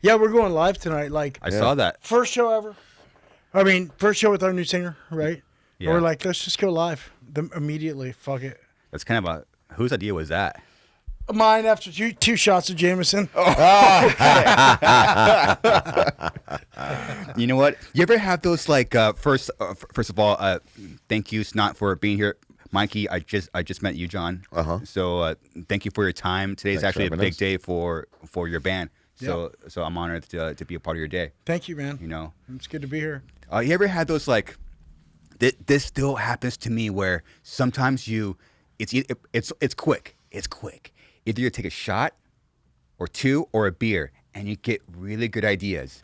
Yeah, we're going live tonight. Like I saw that. first show ever. I mean, first show with our new singer, right? Yeah. We're like, let's just go live immediately. Fuck it. That's kind of whose idea was that? Mine after two shots of Jameson. You know what? You ever have those like first of all, thank you Snot for being here. Mikey, I just met you, John. So thank you for your time. Today's actually a big day for your band. So so I'm honored to be a part of your day. Thank you, man. You know, it's good to be here. You ever had those like? This still happens to me where sometimes it's quick. It's quick. Either you take a shot, or two, or a beer, and you get really good ideas.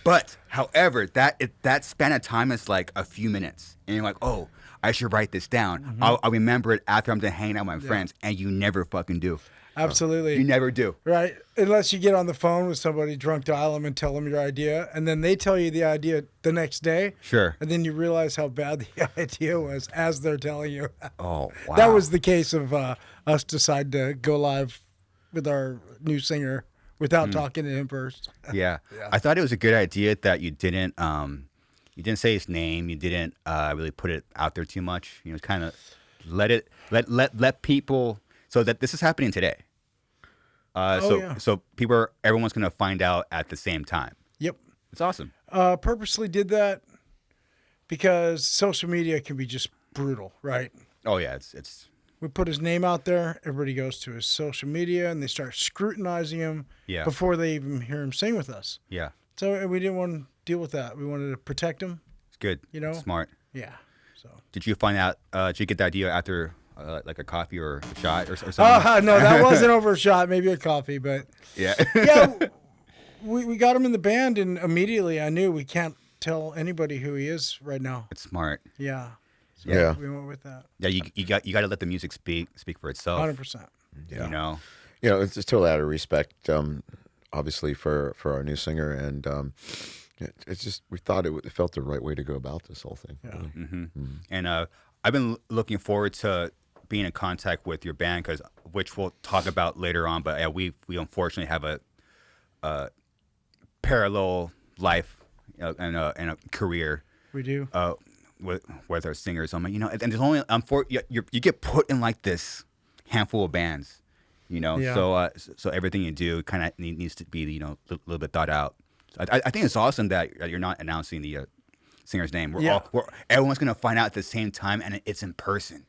But however, that span of time is like a few minutes, and you're like, oh, I should write this down. Mm-hmm. I'll remember it after I'm done hanging out with my friends, and you never fucking do. Absolutely. You never do. Right. Unless you get on the phone with somebody, drunk dial them and tell them your idea. And then they tell you the idea the next day. Sure. And then you realize how bad the idea was as they're telling you. Oh, wow. That was the case of us decide to go live with our new singer without talking to him first. Yeah. I thought it was a good idea that you didn't say his name. You didn't really put it out there too much. You know, kind of let people. So that this is happening today. So everyone's gonna find out at the same time. Yep. It's awesome. Purposely did that because social media can be just brutal, right? Oh yeah, it's. We put his name out there. Everybody goes to his social media and they start scrutinizing him before they even hear him sing with us. Yeah. So we didn't want to deal with that. We wanted to protect him. It's good. You know. Smart. Yeah. So. Did you find out? Did you get the idea after? Like a coffee or a shot or something? No, that wasn't over a shot. Maybe a coffee, but yeah. We got him in the band, and immediately I knew we can't tell anybody who he is right now. It's smart. Yeah. So we went with that. Yeah, you got to let the music speak for itself. 100%. Yeah. You know, it's just totally out of respect, obviously for our new singer, and it's just we thought it felt the right way to go about this whole thing. Yeah. Really. Mm-hmm. And I've been looking forward to being in contact with your band, which we'll talk about later on. But we unfortunately have a parallel life and a career. We do. With our singers, and there's only you get put in like this handful of bands, So so everything you do kind of needs to be a little bit thought out. So I think it's awesome that you're not announcing the singer's name. Everyone's gonna find out at the same time, and it's in person.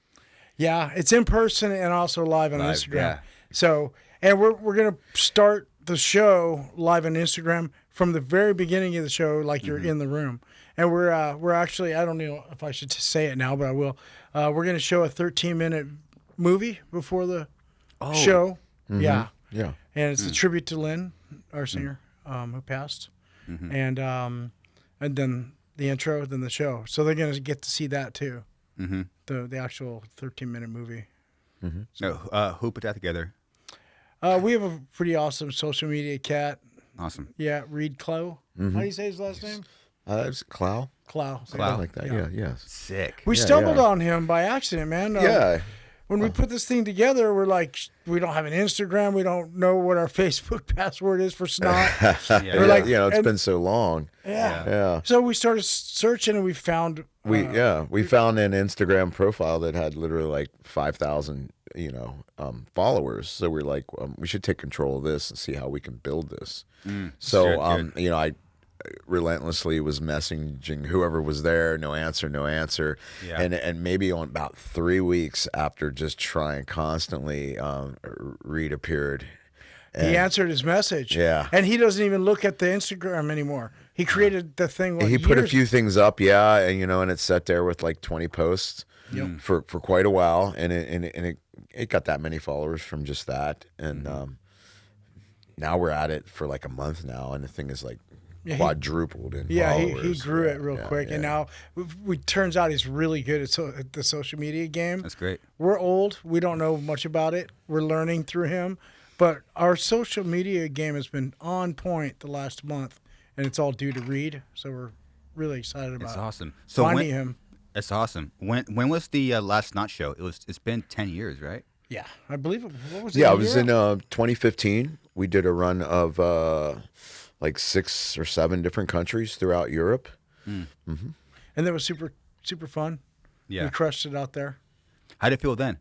Yeah, it's in person and also live on Instagram. Yeah. So, and we're gonna start the show live on Instagram from the very beginning of the show, like you're in the room. And we're actually, I don't know if I should say it now, but I will. We're gonna show a 13-minute movie before the show. Mm-hmm. Yeah. Yeah. And it's a tribute to Lynn, our singer, who passed. Mm-hmm. And then the intro, then the show. So they're gonna get to see that too. Mm-hmm. The actual 13-minute movie. Mm-hmm. So who put that together? We have a pretty awesome social media cat. Awesome. Yeah, Reed Clow. Mm-hmm. How do you say his last name? It's Clow. Clow. Something like that. Yeah. Yes. Sick. We stumbled on him by accident, man. When we put this thing together, we're like, we don't have an Instagram. We don't know what our Facebook password is for Snot. We're like, it's been so long. Yeah. So we started searching, and we found. We found an Instagram profile that had literally like 5,000, followers. So we're like, we should take control of this and see how we can build this. So, I relentlessly was messaging whoever was there, no answer. Yeah. And maybe on about 3 weeks after just trying constantly, Reed appeared. And he answered his message. Yeah. And he doesn't even look at the Instagram anymore. He created the thing. He put a few things up, and it's sat there with like 20 posts for quite a while, and it got that many followers from just that, and now we're at it for like a month now, and the thing is like quadrupled in followers. He grew it real quick, and now it turns out he's really good at the social media game. That's great. We're old. We don't know much about it. We're learning through him, but our social media game has been on point the last month. And it's all due to Reed, so we're really excited about it. It's awesome. So finding him. It's awesome. When was the last Snot show? It's been 10 years, right? Yeah, I believe it. What was it? Yeah, it was in 2015. We did a run of like 6 or 7 different countries throughout Europe. And that was super, super fun. Yeah. We crushed it out there. How'd it feel then?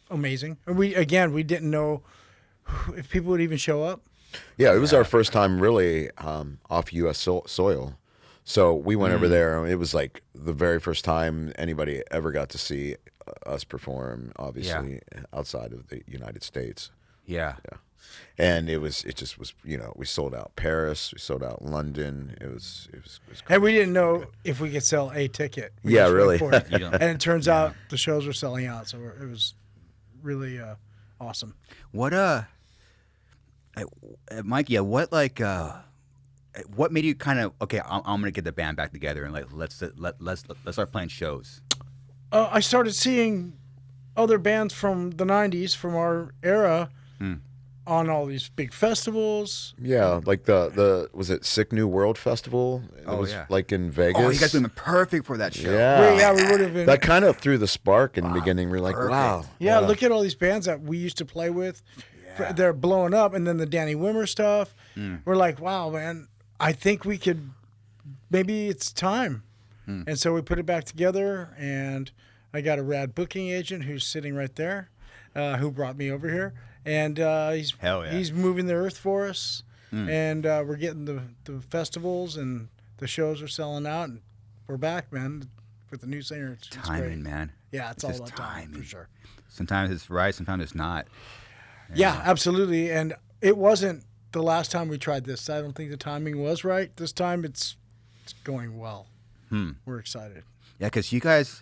Amazing. And we didn't know if people would even show up. Yeah, it was our first time really off U.S. soil. So we went over there, and it was like the very first time anybody ever got to see us perform, obviously, outside of the United States. Yeah. Yeah. And it just was, we sold out Paris, we sold out London. It was And we didn't know if we could sell a ticket. We Yeah, just went really. for it. And it turns out the shows were selling out, so it was really awesome. What Mike? Yeah. What made you kind of okay? I'm gonna get the band back together and let's start playing shows. I started seeing other bands from the '90s, from our era, on all these big festivals. Yeah, like the was it Sick New World Festival? It was like in Vegas. Oh, you guys would have been perfect for that show. Yeah, we would have been. That kind of threw the spark in the beginning. We're like, wow. Yeah, look at all these bands that we used to play with. Yeah. They're blowing up, and then the Danny Wimmer stuff. We're like, wow, man, I think we could. Maybe it's time. And so we put it back together, and I got a rad booking agent who's sitting right there, who brought me over here, and he's moving the earth for us, and we're getting the festivals, and the shows are selling out, and we're back, man, with the new singer. It's Timing, great. man. Yeah, it's all about timing for sure. Sometimes it's right, sometimes it's not. Yeah, absolutely. And it wasn't the last time we tried this. I don't think the timing was right. This time it's going well. We're excited. Yeah, because you guys,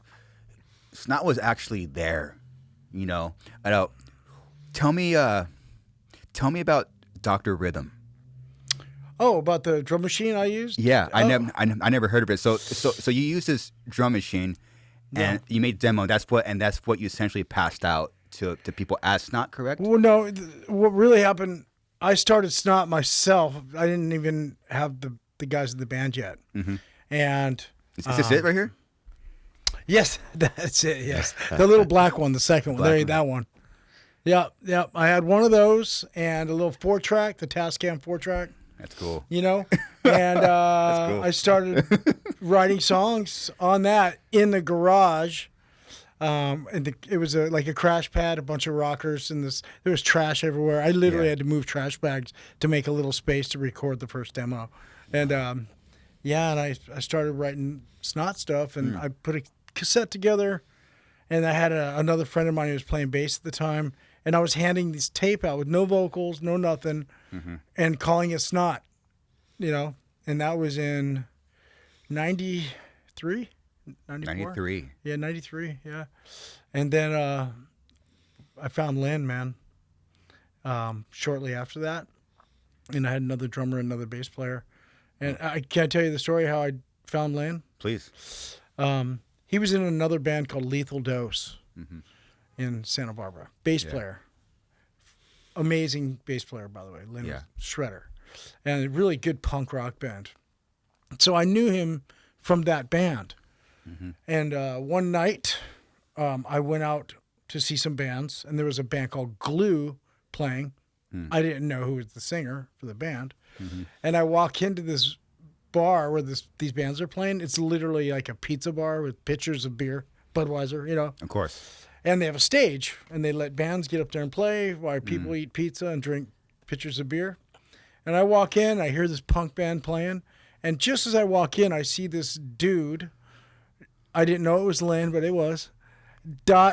Snot was actually there, I know. Tell me about Dr. Rhythm. Oh, about the drum machine I used? Yeah, I never heard of it. So you used this drum machine, and you made a demo. That's what you essentially passed out to people as Snot, correct? Well, no. What really happened? I started Snot myself. I didn't even have the guys in the band yet. And is this it right here? Yes, that's it. Yes, the little black one, the second one. That one. Yep. I had one of those and a little 4-track, the Tascam 4-track. That's cool. And That's cool. I started writing songs on that in the garage. And it was like a crash pad, a bunch of rockers, and there was trash everywhere. I literally had to move trash bags to make a little space to record the first demo. And and I started writing Snot stuff, and I put a cassette together, and I had another friend of mine who was playing bass at the time, and I was handing this tape out with no vocals, no nothing, and calling it Snot, and that was in 93? 94? 93. Yeah, 93, yeah. And then I found Lynn, man, shortly after that, and I had another drummer, another bass player. And can I tell you the story how I found Lynn? Please. He was in another band called Lethal Dose in Santa Barbara. Bass player. Amazing bass player, by the way. Lynn was shredder. And a really good punk rock band. So I knew him from that band. And one night I went out to see some bands, and there was a band called Glue playing. I didn't know who was the singer for the band. And I walk into this bar where these bands are playing. It's literally like a pizza bar with pitchers of beer, Budweiser, Of course. And they have a stage, and they let bands get up there and play while people eat pizza and drink pitchers of beer. And I walk in, I hear this punk band playing, and just as I walk in, I see this dude. I didn't know it was Lynn, but it was.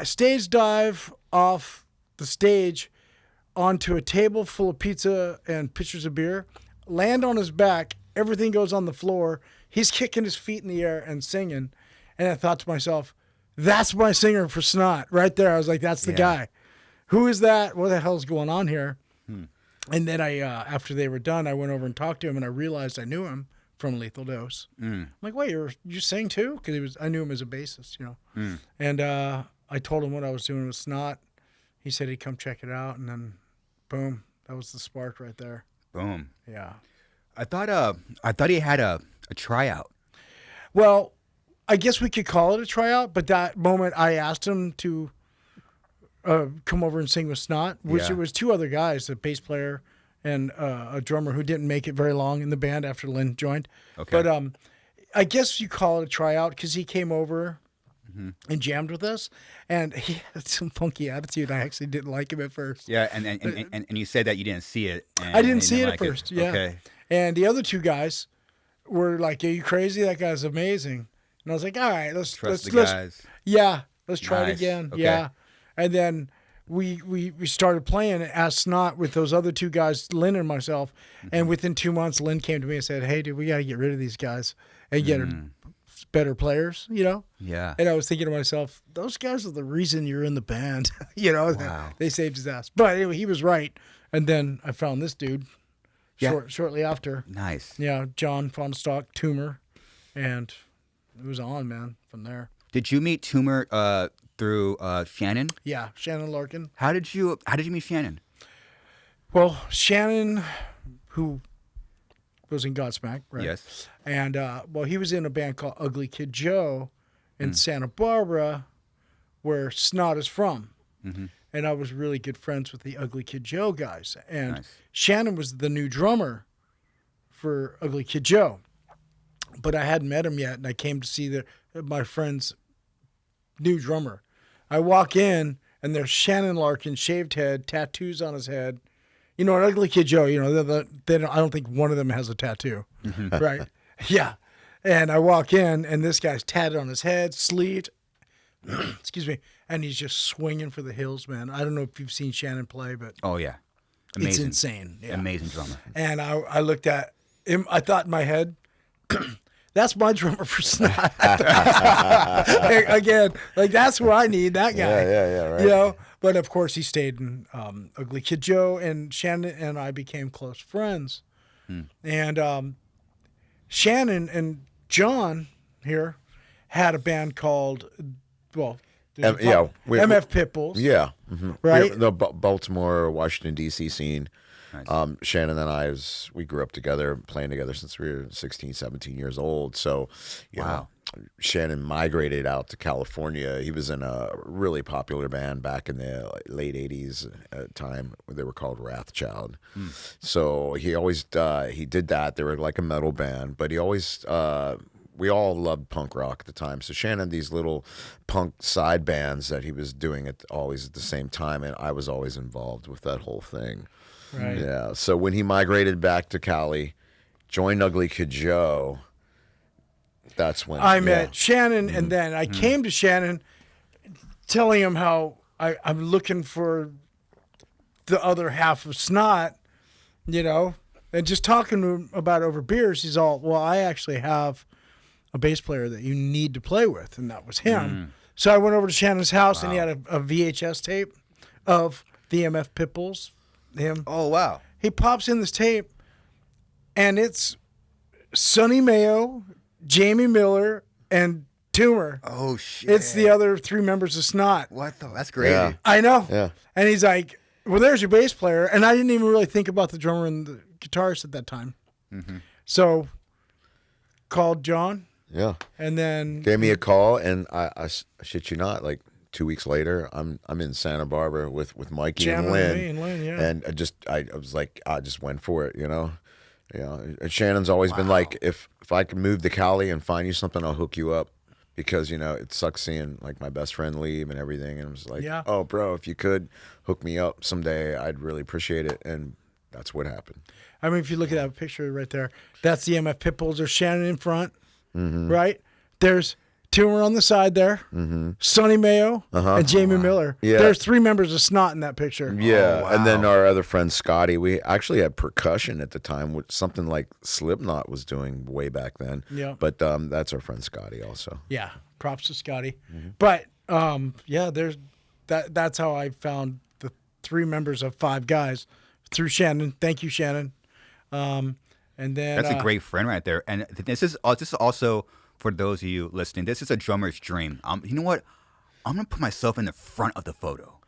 Stage dive off the stage onto a table full of pizza and pitchers of beer, land on his back, everything goes on the floor. He's kicking his feet in the air and singing. And I thought to myself, that's my singer for Snot right there. I was like, that's the guy. Who is that? What the hell's going on here? And then after they were done, I went over and talked to him, and I realized I knew him from Lethal Dose. I'm like, wait, you sing too? Because I knew him as a bassist, And I told him what I was doing with Snot. He said he'd come check it out, and then boom, that was the spark right there. Boom. Yeah. I thought he had a tryout. Well, I guess we could call it a tryout, but that moment I asked him to come over and sing with Snot, which Yeah. it was 2 other guys, a bass player and a drummer who didn't make it very long in the band after Lynn joined. Okay. But I guess you call it a tryout because he came over and jammed with us, and he had some funky attitude. I actually didn't like him at first. Yeah, and you said that you didn't see it. And I didn't you see it at like first. Yeah. Okay. And the other 2 guys were like, "Are you crazy? That guy's amazing." And I was like, "All right, let's Trust the let's guys. yeah, let's try it Nice. again." Okay. Yeah. And then we started playing at Snot with those other 2 guys, Lynn and myself. And within 2 months, Lynn came to me and said, "Hey, dude, we got to get rid of these guys and get better players." Yeah. And I was thinking to myself, those guys are the reason you're in the band. Wow. They saved his ass. But anyway, he was right. And then I found this dude Yeah. shortly after. Nice. Yeah, John Fonstock, Tumor, and it was on, man, from there. Did you meet Toomer through Shannon? Yeah, Shannon Larkin. How did you meet Shannon? Well, Shannon, who was in Godsmack, right? Yes. And, he was in a band called Ugly Kid Joe in Santa Barbara, where Snot is from. Mm-hmm. And I was really good friends with the Ugly Kid Joe guys. And Nice. Shannon was the new drummer for Ugly Kid Joe. But I hadn't met him yet, and I came to see my friend's new drummer. I walk in, and there's Shannon Larkin, shaved head, tattoos on his head. You know, an Ugly Kid Joe, I don't think one of them has a tattoo, right? Yeah. And I walk in, and this guy's tatted on his head, sleeved, excuse me, and he's just swinging for the hills, man. I don't know if you've seen Shannon play, but Oh yeah. it's Amazing. insane. Yeah. Amazing drummer. And I looked at him, I thought in my head, that's my drummer for Snot. Again, like that's who I need, that guy. Yeah, right. But of course he stayed in Ugly Kid Joe, and Shannon and I became close friends. And Shannon and John here had a band called, MF Pitbulls. Yeah. Mm-hmm. Right? The Baltimore, Washington, D.C. scene. Nice. Shannon and I, we grew up together, playing together since we were 16, 17 years old. So, you know, Shannon migrated out to California. He was in a really popular band back in the late 80s time. They were called Wrathchild. So he always, he did that. They were like a metal band, but he always, we all loved punk rock at the time. So Shannon had these little punk side bands that he was doing always at the same time, and I was always involved with that whole thing. Right. Yeah. So when he migrated back to Cali, joined Ugly Kid Joe, that's when I met Shannon, and then I came to Shannon telling him how I'm looking for the other half of Snot, and just talking to him about it over beers. He's all, well, I actually have a bass player that you need to play with, and that was him. So I went over to Shannon's house, and he had a VHS tape of the MF Pitbulls. Him. Oh wow. He pops in this tape, and it's Sonny Mayo, Jamie Miller, and Tumor. Oh shit. It's the other 3 members of Snot. What the? That's crazy. Yeah. I know. Yeah. And he's like, well, there's your bass player. And I didn't even really think about the drummer and the guitarist at that time. So called John, Yeah. and then Gave me a call, and I shit you not, like 2 weeks later, I'm in Santa Barbara with Mikey jamming and with Lynn. me and Lynn, yeah. And I was like, I just went for it, And Shannon's always been like, if I can move to Cali and find you something, I'll hook you up, because it sucks seeing like my best friend leave and everything. And I was like, Yeah. oh, bro, if you could hook me up someday, I'd really appreciate it. And that's what happened. I mean, if you look at that picture right there, that's the MF Pitbulls. There's Shannon in front, right? There's Tumor on the side there, Sonny Mayo, and Jamie Miller. Yeah. There's 3 members of Snot in that picture. Yeah, Oh, and then wow. our other friend Scotty, we actually had percussion at the time, which something like Slipknot was doing way back then. Yeah. But that's our friend Scotty also. Yeah, props to Scotty. But there's that's how I found the 3 members of 5 guys through Shannon. Thank you, Shannon. And then That's a great friend right there. And this is also for those of you listening. This is a drummer's dream. You know what? I'm gonna put myself in the front of the photo.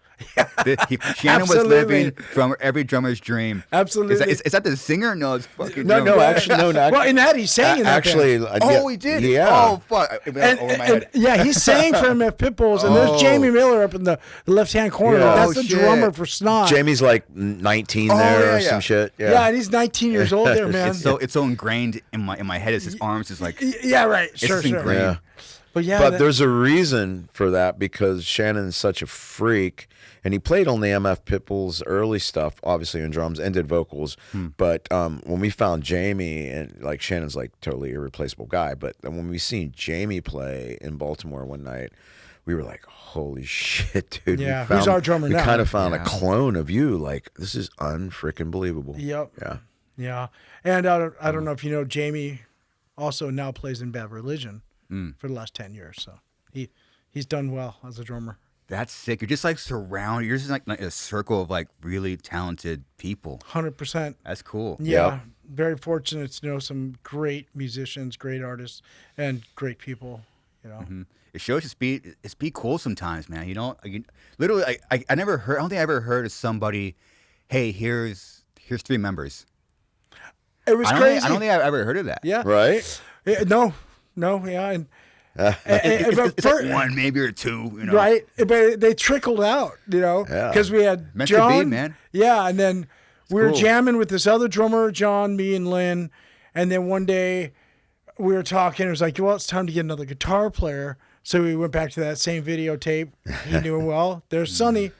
Shannon was living from every drummer's dream. Absolutely. Is that the singer? No, it's fucking No, drummer. actually, no. Well, in that, he's sang in that Actually, band. He did? Yeah. Oh, fuck. And yeah, he's sang for MF Pitbulls, and there's Jamie Miller up in the left-hand corner. Yeah. That's Oh, the shit. drummer for Snot. Jamie's like 19 there or some shit. Yeah, and he's 19 years old there, man. It's so ingrained in my head. It's his arms is like. Yeah, right. Sure, It's ingrained. Yeah. But there's a reason for that because Shannon's such a freak, and he played on the MF Pitbull's early stuff, obviously on drums and did vocals. But when we found Jamie, and like Shannon's like totally irreplaceable guy, but then when we seen Jamie play in Baltimore one night, we were like, "Holy shit, dude!" Yeah, who's our drummer now? We kind of found a clone of you. Like, this is unfreaking believable. Yep. Yeah. Yeah, and I don't know if you know, Jamie also now plays in Bad Religion for the last 10 years. So he's done well as a drummer. That's sick. You're just like surrounded. You're just like a circle of like really talented people. 100%. That's cool. Yeah, Yep. very fortunate to know some great musicians, great artists, and great people. You know, It shows it's be cool sometimes, man. Literally, I never heard. I don't think I ever heard of somebody. Hey, here's 3 members. it was I crazy. don't think I've ever heard of that. Yeah. Right? No. Yeah. And, It's but like 1 maybe or 2. You know. right, but they trickled out, Yeah. because we had Meant to be, John, man. Yeah, and then we were cool. jamming with this other drummer, John, me, and Lynn, and then one day we were talking. It was like, well, it's time to get another guitar player. So we went back to that same videotape. He knew him well. There's Sonny,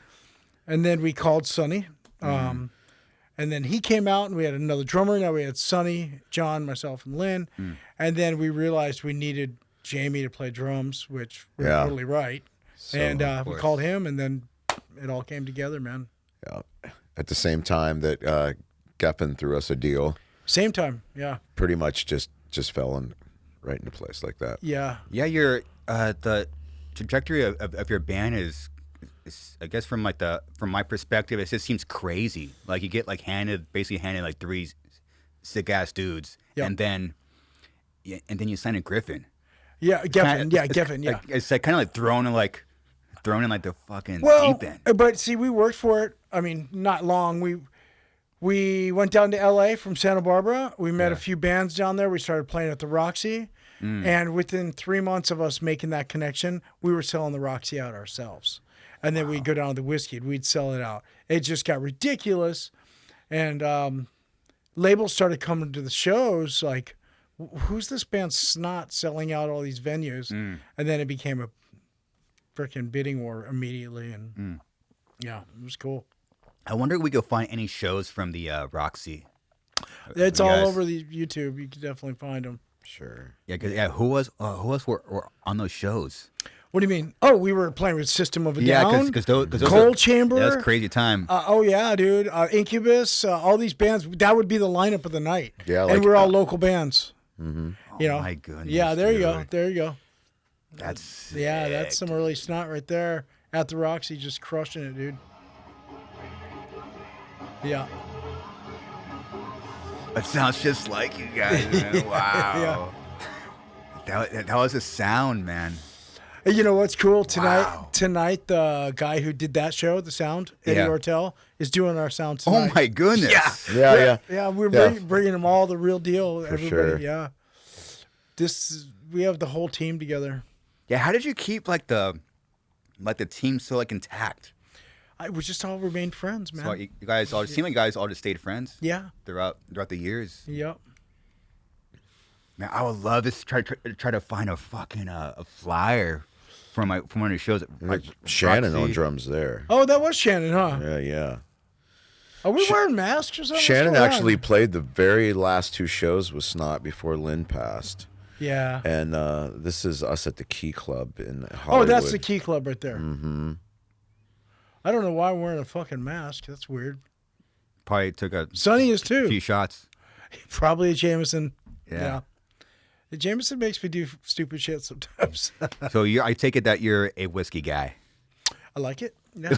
and then we called Sonny, and then he came out, and we had another drummer. Now we had Sonny, John, myself, and Lynn, and then we realized we needed Jamie to play drums, which we're totally right. And we called him, and then it all came together, man. Yeah. At the same time that Geffen threw us a deal, Same time, yeah. pretty much just fell in right into place like that. Yeah. Yeah, the trajectory of your band is I guess from my perspective, it just seems crazy. Like you get like basically handed like 3 sick ass dudes, Yep. and then you sign a Griffin. Yeah, Geffen. Geffen. Yeah. It's like kind of like thrown in like the fucking Well, deep end. but see, we worked for it. I mean, not long. We went down to L.A. from Santa Barbara. We met a few bands down there. We started playing at the Roxy. And within 3 months of us making that connection, we were selling the Roxy out ourselves. And then we'd go down to the Whiskey and we'd sell it out. It just got ridiculous. And labels started coming to the shows like, who's this band Snot selling out all these venues? And then it became a freaking bidding war immediately. And yeah, it was cool. I wonder if we could find any shows from the Roxy. It's You all guys- over the YouTube. You can definitely find them. Sure. Yeah, who else were on those shows? What do you mean? Oh, we were playing with System of a Yeah, Down. because those Cold Chamber. That was crazy time. Oh yeah, dude. Incubus. All these bands. That would be the lineup of the night. Yeah, and like- we're all local bands. Oh You know. my goodness. Yeah, there you go. dude. There you go. That's Yeah, that's sick. some early Snot right there at the Roxy, just crushing it, dude. Yeah. It sounds just like you guys, man. Wow. That was a sound, man. And you know what's cool tonight? Wow. Tonight, the guy who did that show, the sound, Eddie Yeah. Ortel, is doing our sound tonight. Oh my goodness. Yeah. Yeah, we're Yeah. Bringing them all the real deal. Everybody, sure. yeah. We have the whole team together. Yeah, how did you keep like the team so like intact? We just all remained friends, man. So you guys all seem like you guys all just stayed friends. Yeah. Throughout the years. Yep. Man, I would love to try to find a fucking a flyer from one of the shows. Like Shannon on Roxy. drums there. Oh, that was Shannon, huh? Yeah. Are we wearing masks or something? Shannon What's going actually on? played the very last 2 shows with Snot before Lynn passed. Yeah. And this is us at the Key Club in Hollywood. Oh, that's the Key Club right there. Mm-hmm. I don't know why I'm wearing a fucking mask. That's weird. Probably took a Sonny is too. few shots. Probably a Jameson. Yeah. The Jameson makes me do stupid shit sometimes. So I take it that you're a whiskey guy. I like it. Yeah.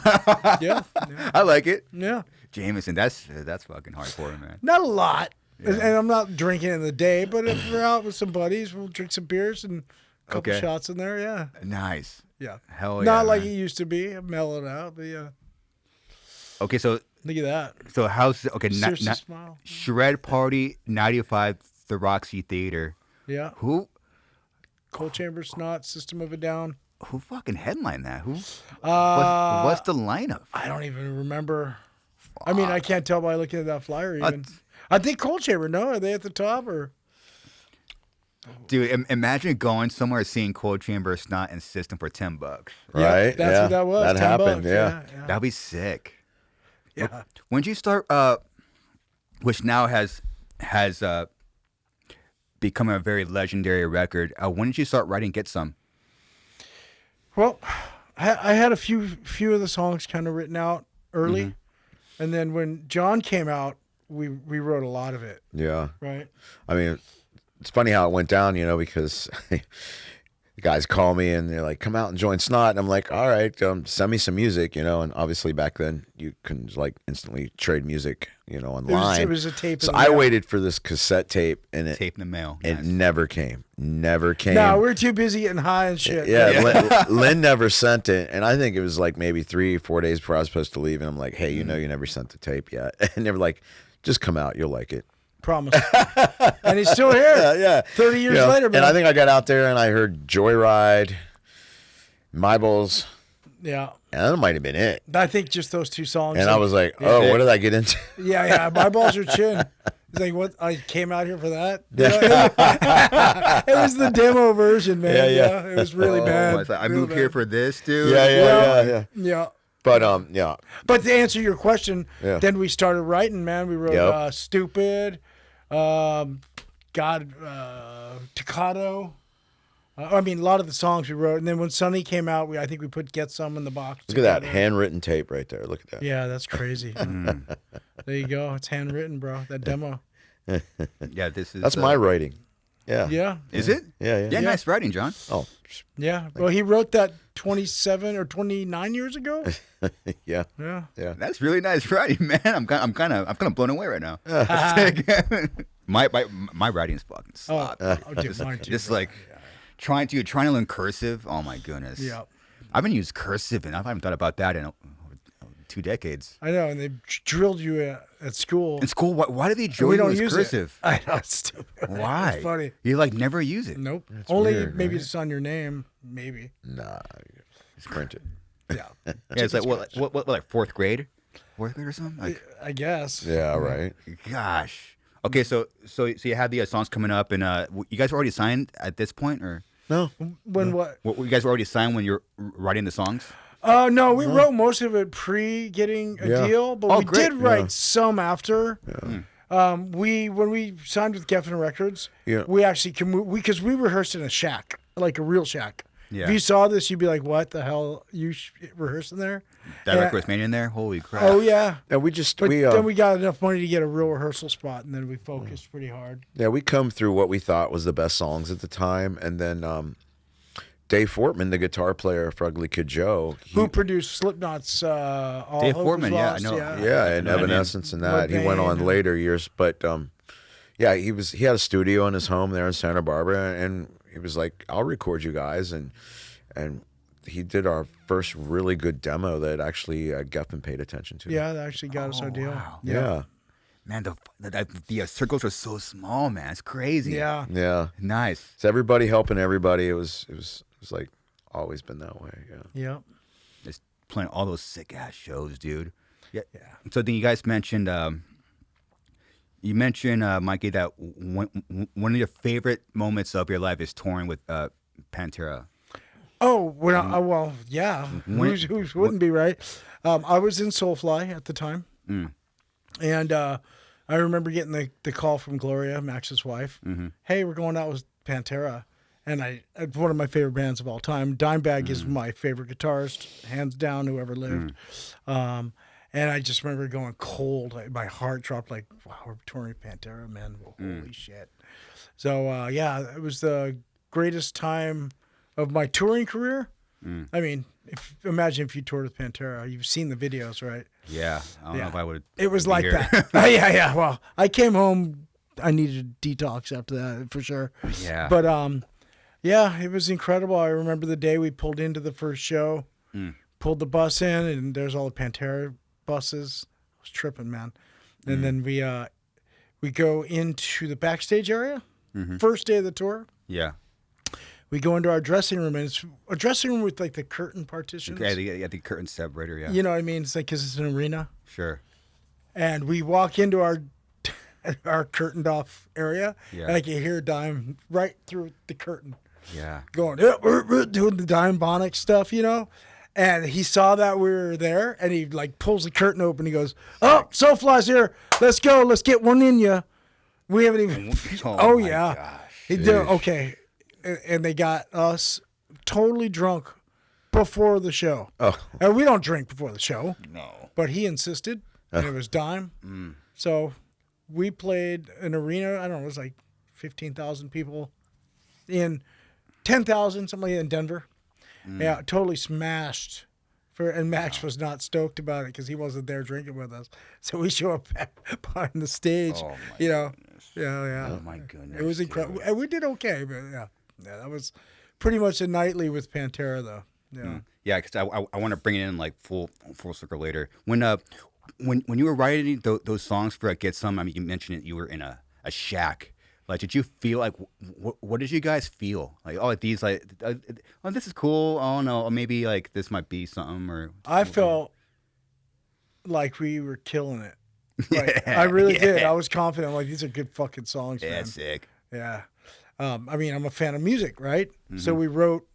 Yeah. I like it. Yeah. Jameson, that's fucking hardcore, man. Not a lot. And I'm not drinking in the day, but if we're out with some buddies, we'll drink some beers and a couple Okay. shots in there. Yeah. Nice. Yeah. Hell yeah. Not like man. it used to be. Mellow it out, but yeah. Okay, so Look at that. so how's okay? Seriously, smile. Shred Party 95, the Roxy Theater. Yeah. Who Cold Chamber, Snot, System of a Down. who fucking headlined that? Who? Uh, What's the lineup? I don't even remember. I mean, I can't tell by looking at that flyer even. I think Cold Chamber. No, are they at the top or? Dude, imagine going somewhere seeing Cold Chamber, Snot, and System for $10. Right? Yeah, that's what that was. That 10 happened. bucks. Yeah. That'd be sick. Yeah. When did you start? Which now has become a very legendary record. When did you start writing Get Some? Well, I had a few of the songs kind of written out early, and then when John came out, we wrote a lot of it. Yeah. Right. I mean, it's funny how it went down, because the guys call me and they're like, come out and join Snot. And I'm like, all right, send me some music, and obviously back then you can like instantly trade music, online. It was a tape. So I waited for this cassette tape and Tape in the mail. it Nice. never came. Never came. No, we're too busy getting high and shit. Yeah, Lynn never sent it. And I think it was like maybe 3-4 days before I was supposed to leave. And I'm like, hey, you never sent the tape yet. And they were like, just come out. You'll like it. Promise. And he's still here. Yeah. 30 years later, man. And I think I got out there and I heard Joyride, My Bulls, Yeah. and that might have been it. I think just those two songs. And I was like, oh, what did I get into? Yeah. My balls are chin. He's like, what? I came out here for that? It was the demo version, man. Yeah. It was really bad. I was like, I Real moved here bad. for this, dude. Yeah. Yeah. But yeah. But to answer your question, Yeah. then we started writing, man. We wrote Yep. Stupid, Toccato. I mean, a lot of the songs we wrote. And then when Sonny came out, I think we put Get Some in the box. Look at that together. handwritten tape right there. Look at that. Yeah, that's crazy. Mm. There you go. It's handwritten, bro. That demo. Yeah, this is. That's my writing. Yeah. Yeah. Is it? Yeah. Yeah, nice writing, John. Oh, Yeah. Well, he wrote that 27 or 29 years ago. yeah. Yeah. Yeah. That's really nice writing, man. I'm kind of blown away right now. my writing is fucking Oh, sloppy. dude, mine too. Just bro. like trying to learn cursive. Oh my goodness. Yeah. I haven't used cursive and I haven't thought about that in 2 decades. I know, and they drilled you at school. In school, why do they drill we you don't as use cursive? it. I know, it's stupid. Why? It's funny. You like never use it. Nope. Only weird, maybe right? it's on your name. Maybe. Nah. It's printed. Yeah. Yeah, it's like what like fourth grade or something. Like, I guess. Yeah. Right. gosh. Okay, so you have the songs coming up, and you guys were already signed at this point, or No. When what? you guys were already signed when you're writing the songs? No, we wrote most of it pre getting a Yeah. deal, but Oh, we great. did write some after. When we signed with Geffen Records, Yeah. we actually because we rehearsed in a shack, like a real shack. Yeah. If you saw this, you'd be like, "What the hell? You rehearsing there?" That record was made in there. Holy crap! Oh yeah. And we just But we then we got enough money to get a real rehearsal spot, and then we focused pretty hard. we come through what we thought was the best songs at the time, and then Dave Fortman, the guitar player for Ugly Kid Joe, Who produced Slipknot's All Dave Hope Foreman, Is yeah, I Lost, know. yeah, and I know that Evanescence and that. He Mudvayne. went on later years, but yeah, he had a studio in his home there in Santa Barbara, and he was like, "I'll record you guys," and he did our first really good demo that actually Geffen paid attention to. Yeah, that actually got us our deal. Wow. yeah, Man, the circles are so small, man. It's crazy. Yeah. yeah. Nice. It's everybody helping everybody. It was like always been that way. Yeah. Yeah. Just playing all those sick ass shows, dude. Yeah. So then you guys mentioned, Mikey, that one of your favorite moments of your life is touring with Pantera. Oh, well, yeah. Who wouldn't be, right? I was in Soulfly at the time. And I remember getting the call from Gloria, Max's wife. Hey, we're going out with Pantera. And one of my favorite bands of all time. Dimebag is my favorite guitarist, hands down, who ever lived. And I just remember going cold. My heart dropped like, wow, we're touring Pantera, man. Holy shit. So, yeah, it was the greatest time of my touring career. I mean, imagine if you toured with Pantera. You've seen the videos, right? Yeah. I don't know if I would. It was be like here. that. Yeah. Well, I came home. I needed a detox after that for sure. Yeah. But yeah, it was incredible. I remember the day we pulled into the first show, pulled the bus in, and there's all the Pantera buses. I was tripping, man. And then we go into the backstage area. First day of the tour. Yeah. We go into our dressing room, and it's a dressing room with like the curtain partitions. Yeah, the curtain separator. Yeah. You know what I mean? It's like because it's an arena. Sure. And we walk into our curtained off area, Yeah. and I can hear Dime right through the curtain Yeah. going, yeah, we're doing the Dime Bonic stuff, you know? And he saw that we were there, and he like pulls the curtain open. He goes, "Oh, Soulfly's here. Let's go. Let's get one in you." We haven't even. Oh my yeah. gosh. He did okay, and they got us totally drunk before the show. Oh. And we don't drink before the show. No. But he insisted, and it was Dime. So we played an arena. I don't know. It was like 15,000 people in 10,000, something like that in Denver. Yeah, totally smashed. And Max was not stoked about it because he wasn't there drinking with us. So we show up behind the stage. Oh, my you know, goodness. yeah. Oh my goodness. It was incredible. And we did okay, but yeah, that was pretty much a nightly with Pantera, though. Yeah. Yeah, because I want to bring it in like full circle later. When you were writing those songs for Get Some, I mean, you mentioned it. You were in a shack. Like, did you feel like what did you guys feel like? Oh, these like, oh, this is cool. Oh no, or maybe like this might be something. Or I felt like we were killing it. Like, I really did. I was confident. Like, these are good fucking songs, man. Yeah, sick. Yeah. I mean, I'm a fan of music, right? So we wrote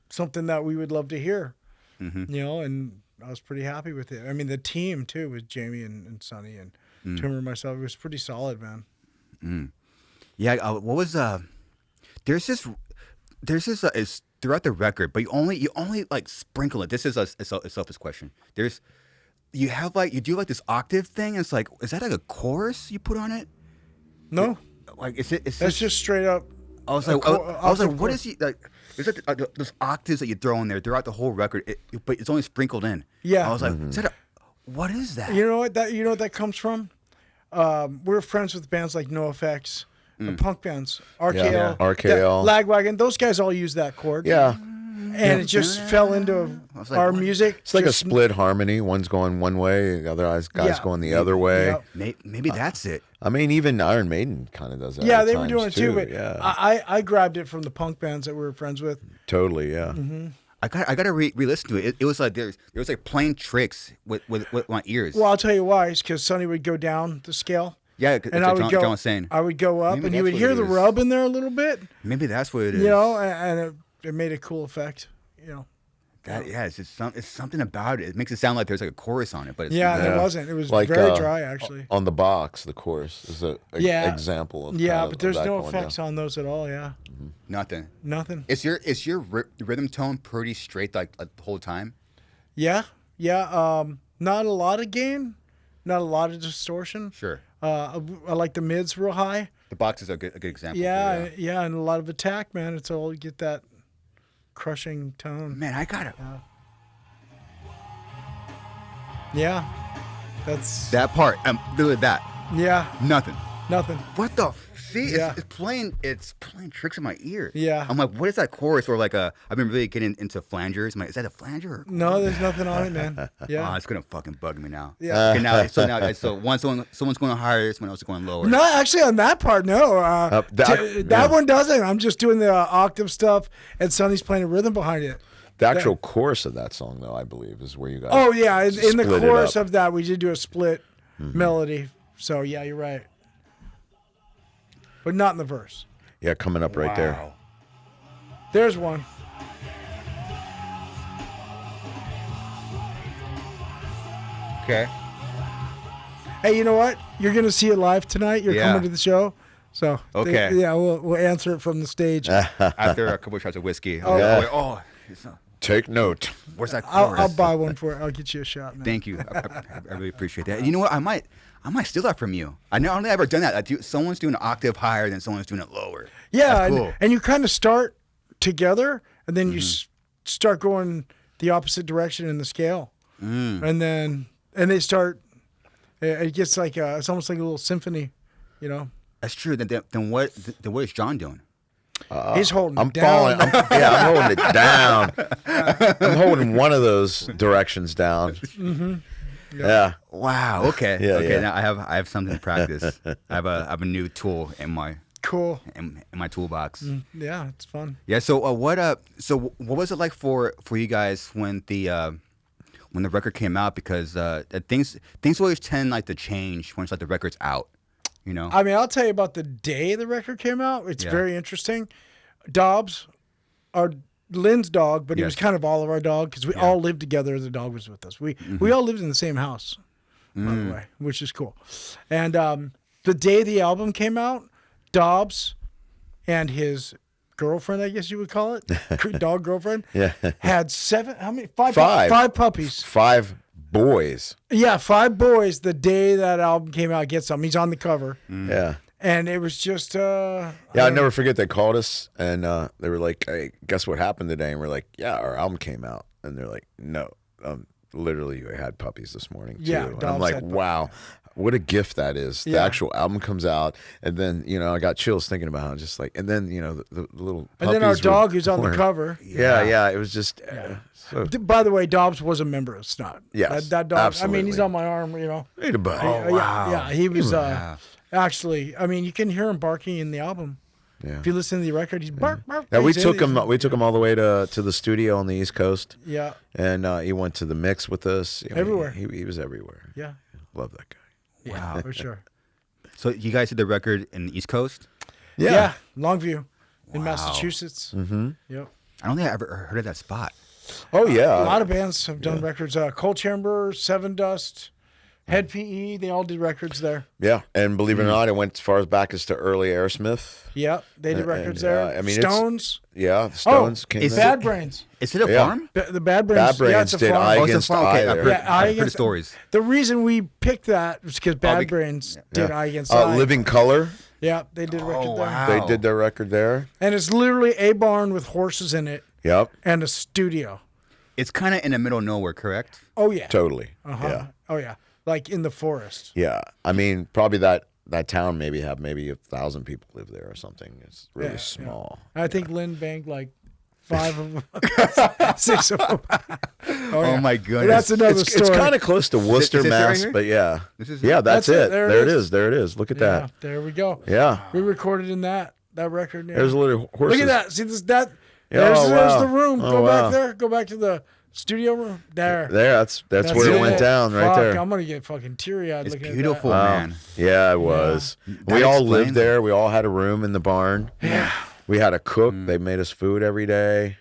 something that we would love to hear, you know, and I was pretty happy with it. I mean, the team, too, with Jamie and Sonny and Timmer and myself, it was pretty solid, man. Yeah, what was there's this is throughout the record, but you only like sprinkle it. This is a selfish question. You do like this octave thing. And it's like, is that like a chorus you put on it? No, Like, is it? that's just straight up. I was like, what is he like? Is that those octaves that you throw in there throughout the whole record? But it's only sprinkled in. Yeah. I was like, what is that? You know what that comes from? We're friends with bands like NoFX, the punk bands, RKL, Yeah. RKL. Lagwagon. Those guys all use that chord. Yeah. And it just fell into was like, our what? music. It's like a Just- split harmony. One's going one way, the other guy's Yeah. going the other way. Yep. Maybe that's it. I mean, even Iron Maiden kind of does that. Yeah, at they were times, doing it too, but yeah, I grabbed it from the punk bands that we were friends with. totally. Yeah. I got to re-listen to it. It was like there was like playing tricks with my ears. Well, I'll tell you why. It's because Sonny would go down the scale. Yeah, And that's I what would John go. was saying. I would go up, Maybe and you that's would what hear it the is. rub in there a little bit. Maybe that's what it is. You know, and it made a cool effect. You know. It's something about it. It makes it sound like there's like a chorus on it, but it's Yeah, not. and it wasn't. It was Like, very dry, actually. On the box, the chorus is a Yeah. example of Yeah, kind of but there's that no going effects down. on those at all. Yeah, Nothing. nothing. Is your rhythm tone pretty straight like the whole time? Yeah. Not a lot of gain, not a lot of distortion. Sure. I like the mids real high. The box is a good example. Yeah, and a lot of attack, man. It's all you get that crushing tone. Man, I gotta. Yeah, that's That part. Literally that. yeah, Nothing. nothing. What the? See, Yeah. it's playing tricks in my ear. Yeah. I'm like, what is that chorus? Or like I've been really getting into flangers. I'm like, is that a flanger? Or No, there's nothing on it, man. Oh, Yeah, it's gonna fucking bug me now. Yeah. Okay, so someone's going higher, someone else is going lower. no, actually on that part, no. That one doesn't. I'm just doing the octave stuff, and Sonny's playing a rhythm behind it. The actual chorus of that song, though, I believe, is where you guys. Oh yeah, in the split it chorus up. of that, we did do a split melody. So yeah, you're right, but not in the verse. Yeah, coming up right there. Wow. There's one. Okay. Hey, you know what? You're gonna see it live tonight. You're Yeah. coming to the show, so Okay. yeah, we'll answer it from the stage. After a couple of shots of whiskey. Oh. Yeah. Take note. Where's that chorus? I'll buy one for it. I'll get you a shot, man. Thank you. I really appreciate that. And you know what? I might steal that from you. I don't think I've ever done that. Someone's doing an octave higher than someone's doing it lower. Yeah, That's cool. and you kind of start together, and then you start going the opposite direction in the scale, and they start. It gets like it's almost like a little symphony, you know. That's true. Then what is John doing? He's holding I'm it down. falling. I'm holding it down. I'm holding one of those directions down. Yeah. Wow. Okay. Yeah, okay. yeah. Now I have something to practice. I have a new tool in my Cool. in my toolbox. Yeah, it's fun. Yeah. So what was it like for you guys when the record came out? Because things always tend like to change once like the record's out. You know. I mean, I'll tell you about the day the record came out. It's Yeah. very interesting. Dobbs, our Lynn's dog, but he was Yes. kind of all of our dog because we all lived together. The dog was with us. We all lived in the same house, by the way, which is cool. And the day the album came out, Dobbs and his girlfriend, I guess you would call it, dog girlfriend, Yeah. had five puppies. 5 boys. Yeah, 5 boys the day that album came out. Get some. He's on the cover. Yeah. And it was just Yeah, I'll never forget they called us and they were like, "Hey, guess what happened today?" And we're like, "Yeah, our album came out." And they're like, "No, literally, you had puppies this morning too." Yeah, and I'm Dobbs like, had "Wow, what a gift that is!" The Yeah. actual album comes out, and then I got chills thinking about it. Just like, and then the little And then our puppies were dog who's on the born. cover. Yeah, it was just so, By the way, Dobbs was a member of Snot. Yes, that dog. I mean, he's absolutely. on my arm. Hey, the buddy. Yeah, he was. Wow. Actually, I mean, you can hear him barking in the album. Yeah. If you listen to the record, he's bark, bark. Yeah, we He's in took it. him. We took him all the way to the studio on the East Coast, Yeah, and he went to the mix with us. I mean, Everywhere. He was everywhere. yeah, Love that guy. yeah, for sure. So you guys did the record in the East Coast? Yeah, Longview, in Wow. Massachusetts. Mm-hmm. Yep. I don't think I ever heard of that spot. Oh yeah. A lot of bands have done records. Cold Chamber, Sevendust, Head PE. They all did records there. Yeah, and believe it or not, it went as far as back as to early Aerosmith. Yeah, they did records and, there. I mean, it's- Stones. Yeah, the Stones came is there. Bad Brains. Is it a Yeah. farm? The Bad Brains. Bad Brains yeah, it's a did farm. I Oh, it's a Against farm. Okay, I I've there. heard, Yeah, I I've heard the Against- stories. The reason we picked that was because Bad bec- Brains did I Against I. Living Color, Yeah, they did a record Oh, there. wow. they did their record there. And it's literally a barn with horses in it Yep, and a studio. It's kind of in the middle of nowhere, correct? Oh, yeah. totally. Uh-huh. Yeah, Oh, yeah. Like in the forest. yeah. I mean, probably that town maybe 1,000 people live there or something. It's really Yeah, small. I think Lynn banked like 5 of them, 6 of them. Oh my But goodness. that's another It's story. kind of close to Worcester, is this it right Mass, here? but yeah, This is yeah. That's it. There it There it is. is. There it is. Look at Yeah, that. there we go. Yeah, We recorded in that record. Yeah. there's a little horses. Look at that. See this? That. Yeah, There's, oh, there's wow. the room. Oh, Go wow. back there. Go back to the studio room. There. There, that's where it went down, right Fuck, there. I'm gonna get fucking teary-eyed It's looking beautiful, at that. man. Yeah, it was. That We all explains lived it. there. We all had a room in the barn. Yeah. We had a cook. They made us food every day.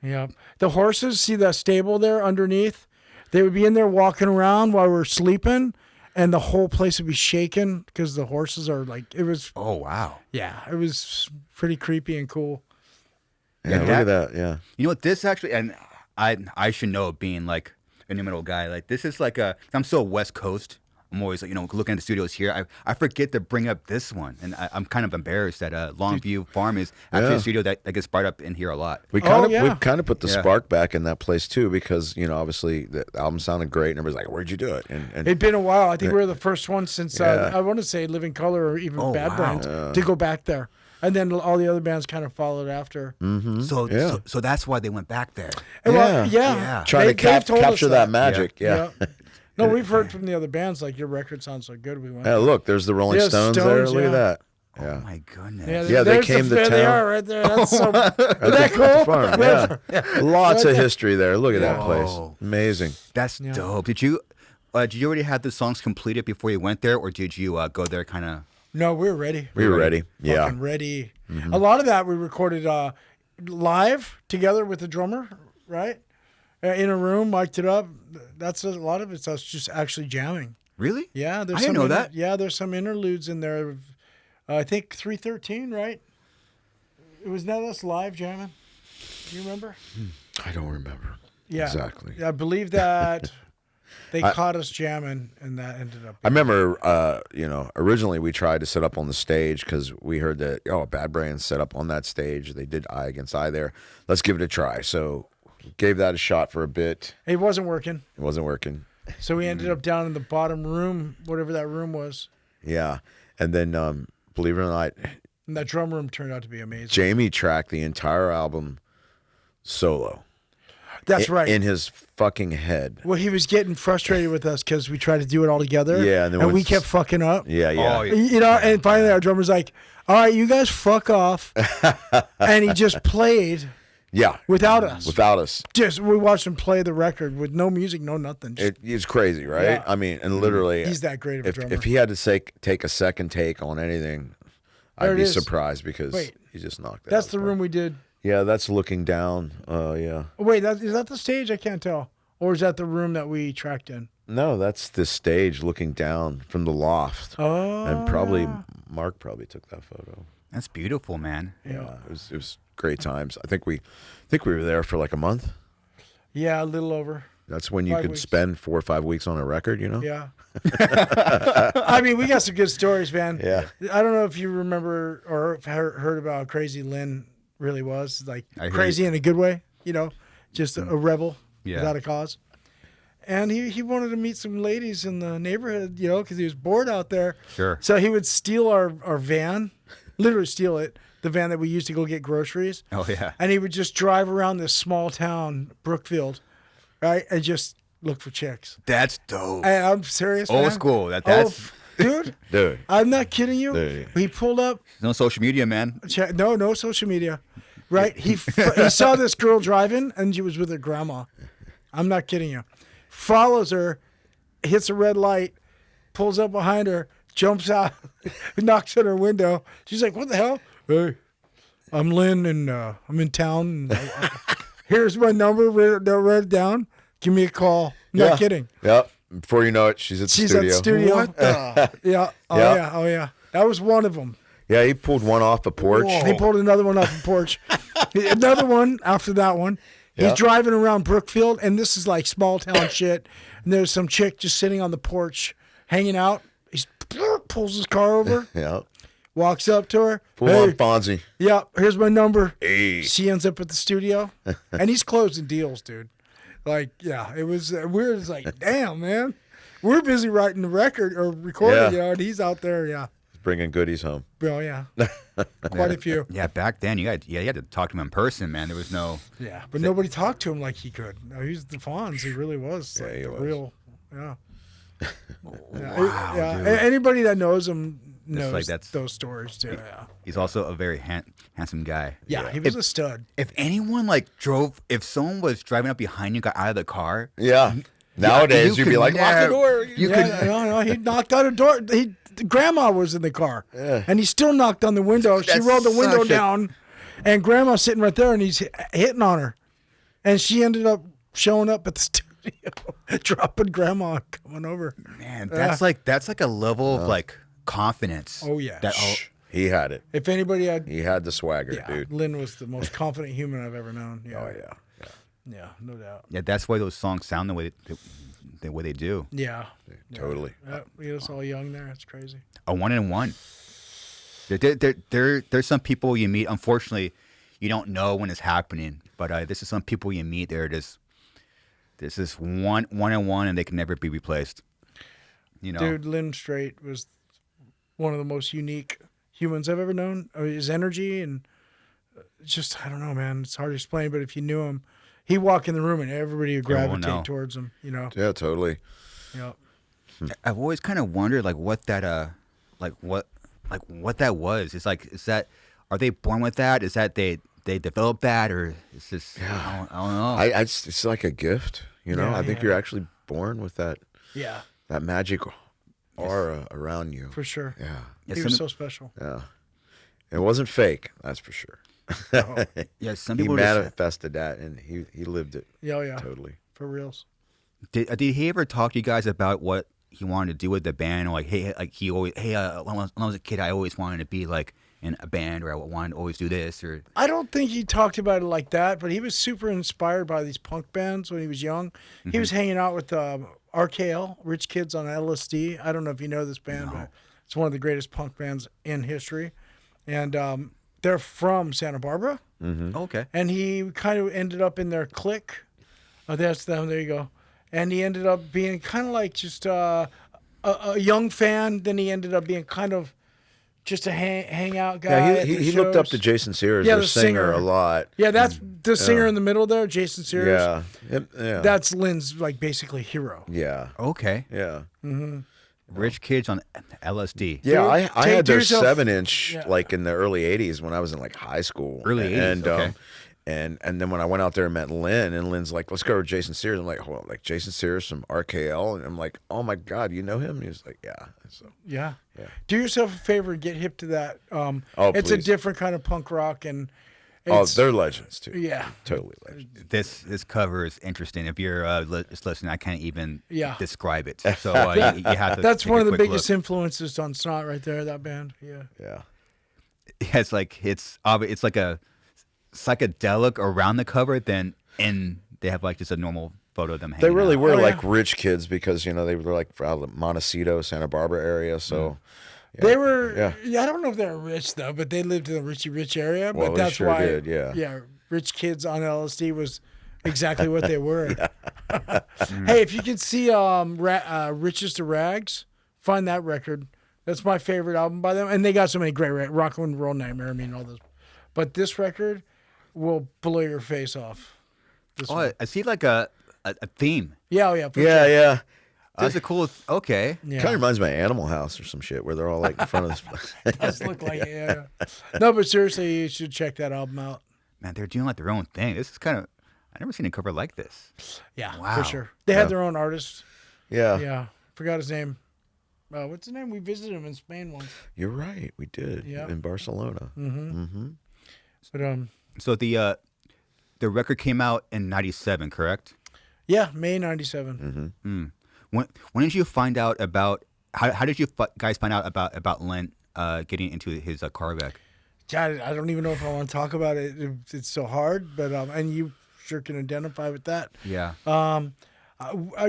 Yeah. The horses, see that stable there underneath? They would be in there walking around while we're sleeping, and the whole place would be shaking because the horses are like, it was, Oh wow. yeah, it was pretty creepy and cool. Yeah, look at that. Yeah. You know what? This actually, and I should know, being like a new metal guy. Like this is like I'm so West Coast. I'm always like, looking at the studios here. I forget to bring up this one, and I'm kind of embarrassed that Longview Farm is actually Yeah. a studio that gets brought up in here a lot. We kind of yeah. we kind of put the Yeah. spark back in that place too, because obviously the album sounded great, and everybody's like, "Where'd you do it?" And It'd been a while. I think we were the first one since, Yeah. I want to say Living Color or even Oh, Bad wow. Brains to go back there. And then all the other bands kind of followed after. So, Yeah. so that's why they went back there. And well, Yeah. Yeah. trying to they've told us capture that magic. Yeah. Yeah. No, we've heard from the other bands like your record sounds so good. We went. Yeah, look, there's the Rolling Yeah, Stones, there. Stones, Look yeah. at that. Oh Yeah. my goodness. Yeah, they there's came to there They town. are right there. That's so. Isn't At that the cool? farm, yeah. Lots of history there. Look at that place. Whoa. Amazing. That's dope. Did you already have the songs completed before you went there, or did you go there kind of? No, we were ready. We were ready. Yeah. Fucking ready. A lot of that we recorded live together with the drummer, right? In a room, mic'd it up. That's a lot of it's us just actually jamming. Really? Yeah, there's I didn't know that. Yeah, there's some interludes in there. I think 313, right? It was that us live jamming. Do you remember? I don't remember. Yeah, Exactly. I believe that they caught us jamming, and that ended up. I remember, originally we tried to set up on the stage because we heard that, Bad Brains set up on that stage. They did Eye Against Eye there. Let's give it a try. So gave that a shot for a bit. It wasn't working, It wasn't working. so we ended up down in the bottom room, whatever that room was, Yeah. And then, believe it or not, and that drum room turned out to be amazing. Jamie tracked the entire album solo. That's right. In his fucking head. Well, he was getting frustrated with us because we tried to do it all together. Yeah, and we kept fucking up. Yeah. Oh, You know, and finally our drummer's like, all right, you guys fuck off. And he just played without us. Without us. Just, we watched him play the record with no music, no nothing. It's crazy, right? Yeah. I mean, and literally. He's that great of a drummer. If he had to take a second take on anything, I'd be surprised because he just knocked it out. That's the room we did. Yeah, that's looking down. Yeah. Wait, is that the stage? I can't tell. Or is that the room that we tracked in? No, that's the stage looking down from the loft. Oh. And probably Mark took that photo. That's beautiful, man. Yeah, it was great times. I think we were there for like a month. Yeah, a little over. That's when you 5 could weeks. spend 4 or 5 weeks on a record, you know? Yeah. I mean, we got some good stories, man. Yeah. I don't know if you remember or have heard about how crazy Lynn really was. Like, I crazy in a good way, you know? Just a rebel Yeah. without a cause. And he wanted to meet some ladies in the neighborhood, you know, because he was bored out there. Sure. So he would steal our van, literally steal it, the van that we used to go get groceries. Oh, yeah. And he would just drive around this small town, Brookfield, right, and just look for chicks. That's dope. And I'm serious, Old man. school. That's Dude, Dude. I'm not kidding you. Dude. He pulled up. no social media, man. No social media. Right? He saw this girl driving, and she was with her grandma. I'm not kidding you. Follows her, hits a red light, pulls up behind her, jumps out, knocks on her window. She's like, "What the hell? Hey, I'm Lynn, and I'm in town. And, here's my number. Write it down. Give me a call." Not kidding. Yep. Before you know it, she's at the studio. At the studio. What the? Yeah. Oh yeah. That was one of them. Yeah, he pulled one off the porch. Whoa. He pulled another one off the porch. Another one after that one. He's driving around Brookfield, and this is like small town shit. And there's some chick just sitting on the porch, hanging out. He pulls his car over, Yeah. walks up to her. Full on Fonzie. Yeah, here's my number. Hey. She ends up at the studio, and he's closing deals, dude. Like, yeah, it was we're just like, damn, man. We're busy writing the record or recording, you know, and he's out there, Bringing goodies home. Oh, yeah. Quite a few. Yeah, back then you had to talk to him in person, man. There was no. Yeah, but nobody talked to him like he could. No, he was the Fonz. He really was. Like he the was. real, yeah. Wow, yeah. dude. Anybody that knows him knows like that's- those stories too. Yeah. He's also a very handsome guy. Yeah, he was a stud. If anyone if someone was driving up behind you, got out of the car, Yeah. Nowadays, you you'd be could like, lock the never- door. you Yeah, could. no, he knocked on a door. Grandma was in the car, and he still knocked on the window. She That's rolled the window such a- down, and Grandma's sitting right there, and he's hitting on her, and she ended up showing up at the studio, dropping Grandma, and coming over. Man, that's like a level of like confidence. Oh, yeah. That He had it. If anybody had, He had the swagger, yeah, dude. Lynn was the most confident human I've ever known. Yeah. Oh, yeah. Yeah, no doubt. yeah, that's why those songs sound the way they do. Yeah. Totally. Yeah, we was all young there. It's crazy. A one and one. There's some people you meet. Unfortunately, you don't know when it's happening. But this is some people you meet. This is one and one, and they can never be replaced. You know, Dude, Lynn Strait was one of the most unique humans I've ever known. His energy and just, I don't know, man. It's hard to explain, but if you knew him, he'd walk in the room and everybody would Everyone gravitate know. towards him, you know? Yeah, totally. Yeah. I've always kind of wondered what that was. It's like, is that, are they born with that? Is that they develop that, or is this? I don't know. It's like a gift, you know. Yeah, I think yeah. you're actually born with that Yeah, magic aura around you. for sure. Yeah, Yeah, He was so special. yeah. It wasn't fake, that's for sure. Yeah, some He people just, manifested that, and he lived it Yeah, totally. for reals. did he ever talk to you guys about what he wanted to do with the band? Or like, when I was a kid, I always wanted to be like in a band, or I wanted to always do this, or I don't think he talked about it like that, but he was super inspired by these punk bands when he was young. He was hanging out with RKL, Rich Kids on LSD. I don't know if you know this band, but it's one of the greatest punk bands in history. And they're from Santa Barbara. okay. And he kind of ended up in their clique. Oh, that's them. There you go. And he ended up being kind of like just a young fan. Then he ended up being kind of just a hangout guy. Yeah, at the he looked up shows. to Jason Sears, Yeah, their the singer, singer. a lot. Yeah, that's the singer in the middle there, Jason Sears. Yeah, yeah. That's Lynn's like basically hero. yeah, Okay. yeah. Rich kids on LSD. Yeah, Dude, I had do their yourself- 7-inch Yeah. like in the early '80s when I was in like high school. Early 80s, and okay. and then when I went out there and met Lynn, and Lynn's like, "Let's go to Jason Sears." I'm like, "Hold on, like Jason Sears from RKL," and I'm like, "Oh my God, you know him?" And he's like, "Yeah." So Yeah. Yeah. Do yourself a favor and get hip to that. It's a please. different kind of punk rock, and oh, it's, they're legends too. yeah. Totally legends. This cover is interesting. If you're just listening, I can't even Yeah. describe it. So you have to. That's take one a of the quick biggest look. influences on Snot right there. That band. Yeah. Yeah. Yeah, it's like it's like a psychedelic around the cover. Then and they have like just a normal photo of them. They hanging really out. were Oh, like yeah. rich kids because they were like from the Montecito, Santa Barbara area. So yeah. They were. Yeah. Yeah. I don't know if they were rich though, but they lived in the rich area. Well, but they that's sure why. did, yeah. Yeah. Rich kids on LSD was exactly what they were. Hey, if you can see Riches to Rags, find that record. That's my favorite album by them, and they got so many great Rock and Roll Nightmare. I mean, all this, but this record will blow your face off. This one. I see like a theme. Yeah, oh yeah, for Yeah, sure. yeah. That's a cool. Okay. Yeah. Kind of reminds me of Animal House or some shit where they're all like in front of this place. Does look like it, yeah. No, but seriously, you should check that album out. Man, they're doing like their own thing. This is kind of. I've never seen a cover like this. Yeah, Wow. for sure. They had their own artist. Yeah. Yeah, forgot his name. What's his name? We visited him in Spain once. You're right. We did. Yeah. In Barcelona. But So the record came out in '97, correct? yeah, May '97. When did you find out about? How did you guys find out about Lynn getting into his car wreck? God, I don't even know if I want to talk about it. It's so hard, but and you sure can identify with that. Yeah.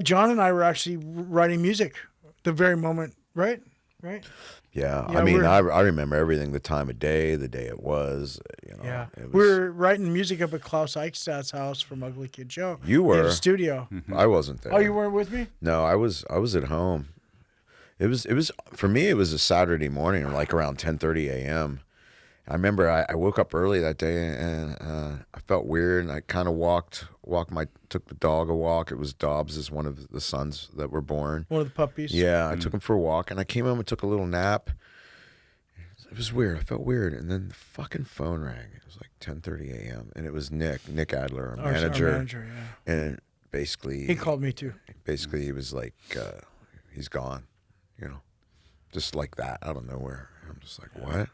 John and I were actually writing music the very moment, right? Right? Yeah. Yeah, I mean, we're- I remember everything, the time of day, the day it was, you know. Yeah. It was, We were writing music up at Klaus Eichstadt's house from Ugly Kid Joe. You He had were. a studio. I wasn't there. Oh, you weren't with me? No, I was at home. It was for me it was a Saturday morning, like around 10:30 a.m. I remember I woke up early that day and I felt weird, and I kind of took the dog a walk. It was Dobbs, is one of the sons that were born. One of the puppies. Yeah, I took him for a walk, and I came home and took a little nap. It was weird. I felt weird, and then the fucking phone rang. It was like 10:30 a.m. and it was Nick Adler, our Our manager. manager, yeah. And basically, He called me too. basically he was like, he's gone, you know, just like that out of nowhere. I'm just like, what?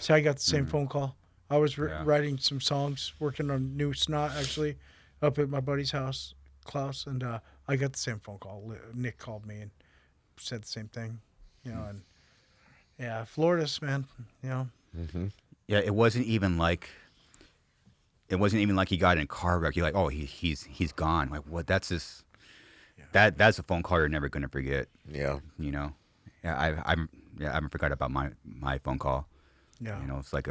So I got the same Mm. phone call. I was Yeah. writing some songs, working on new Snot actually, up at my buddy's house, Klaus, and I got the same phone call. Nick called me and said the same thing, you know, and yeah, Florida's, man, you know. Yeah. It wasn't even like he got in a car wreck. You're like, oh, he's gone. Like what? That's just that's a phone call you're never gonna forget. Yeah. You know. Yeah. I haven't forgot about my phone call. Yeah. You know, it's like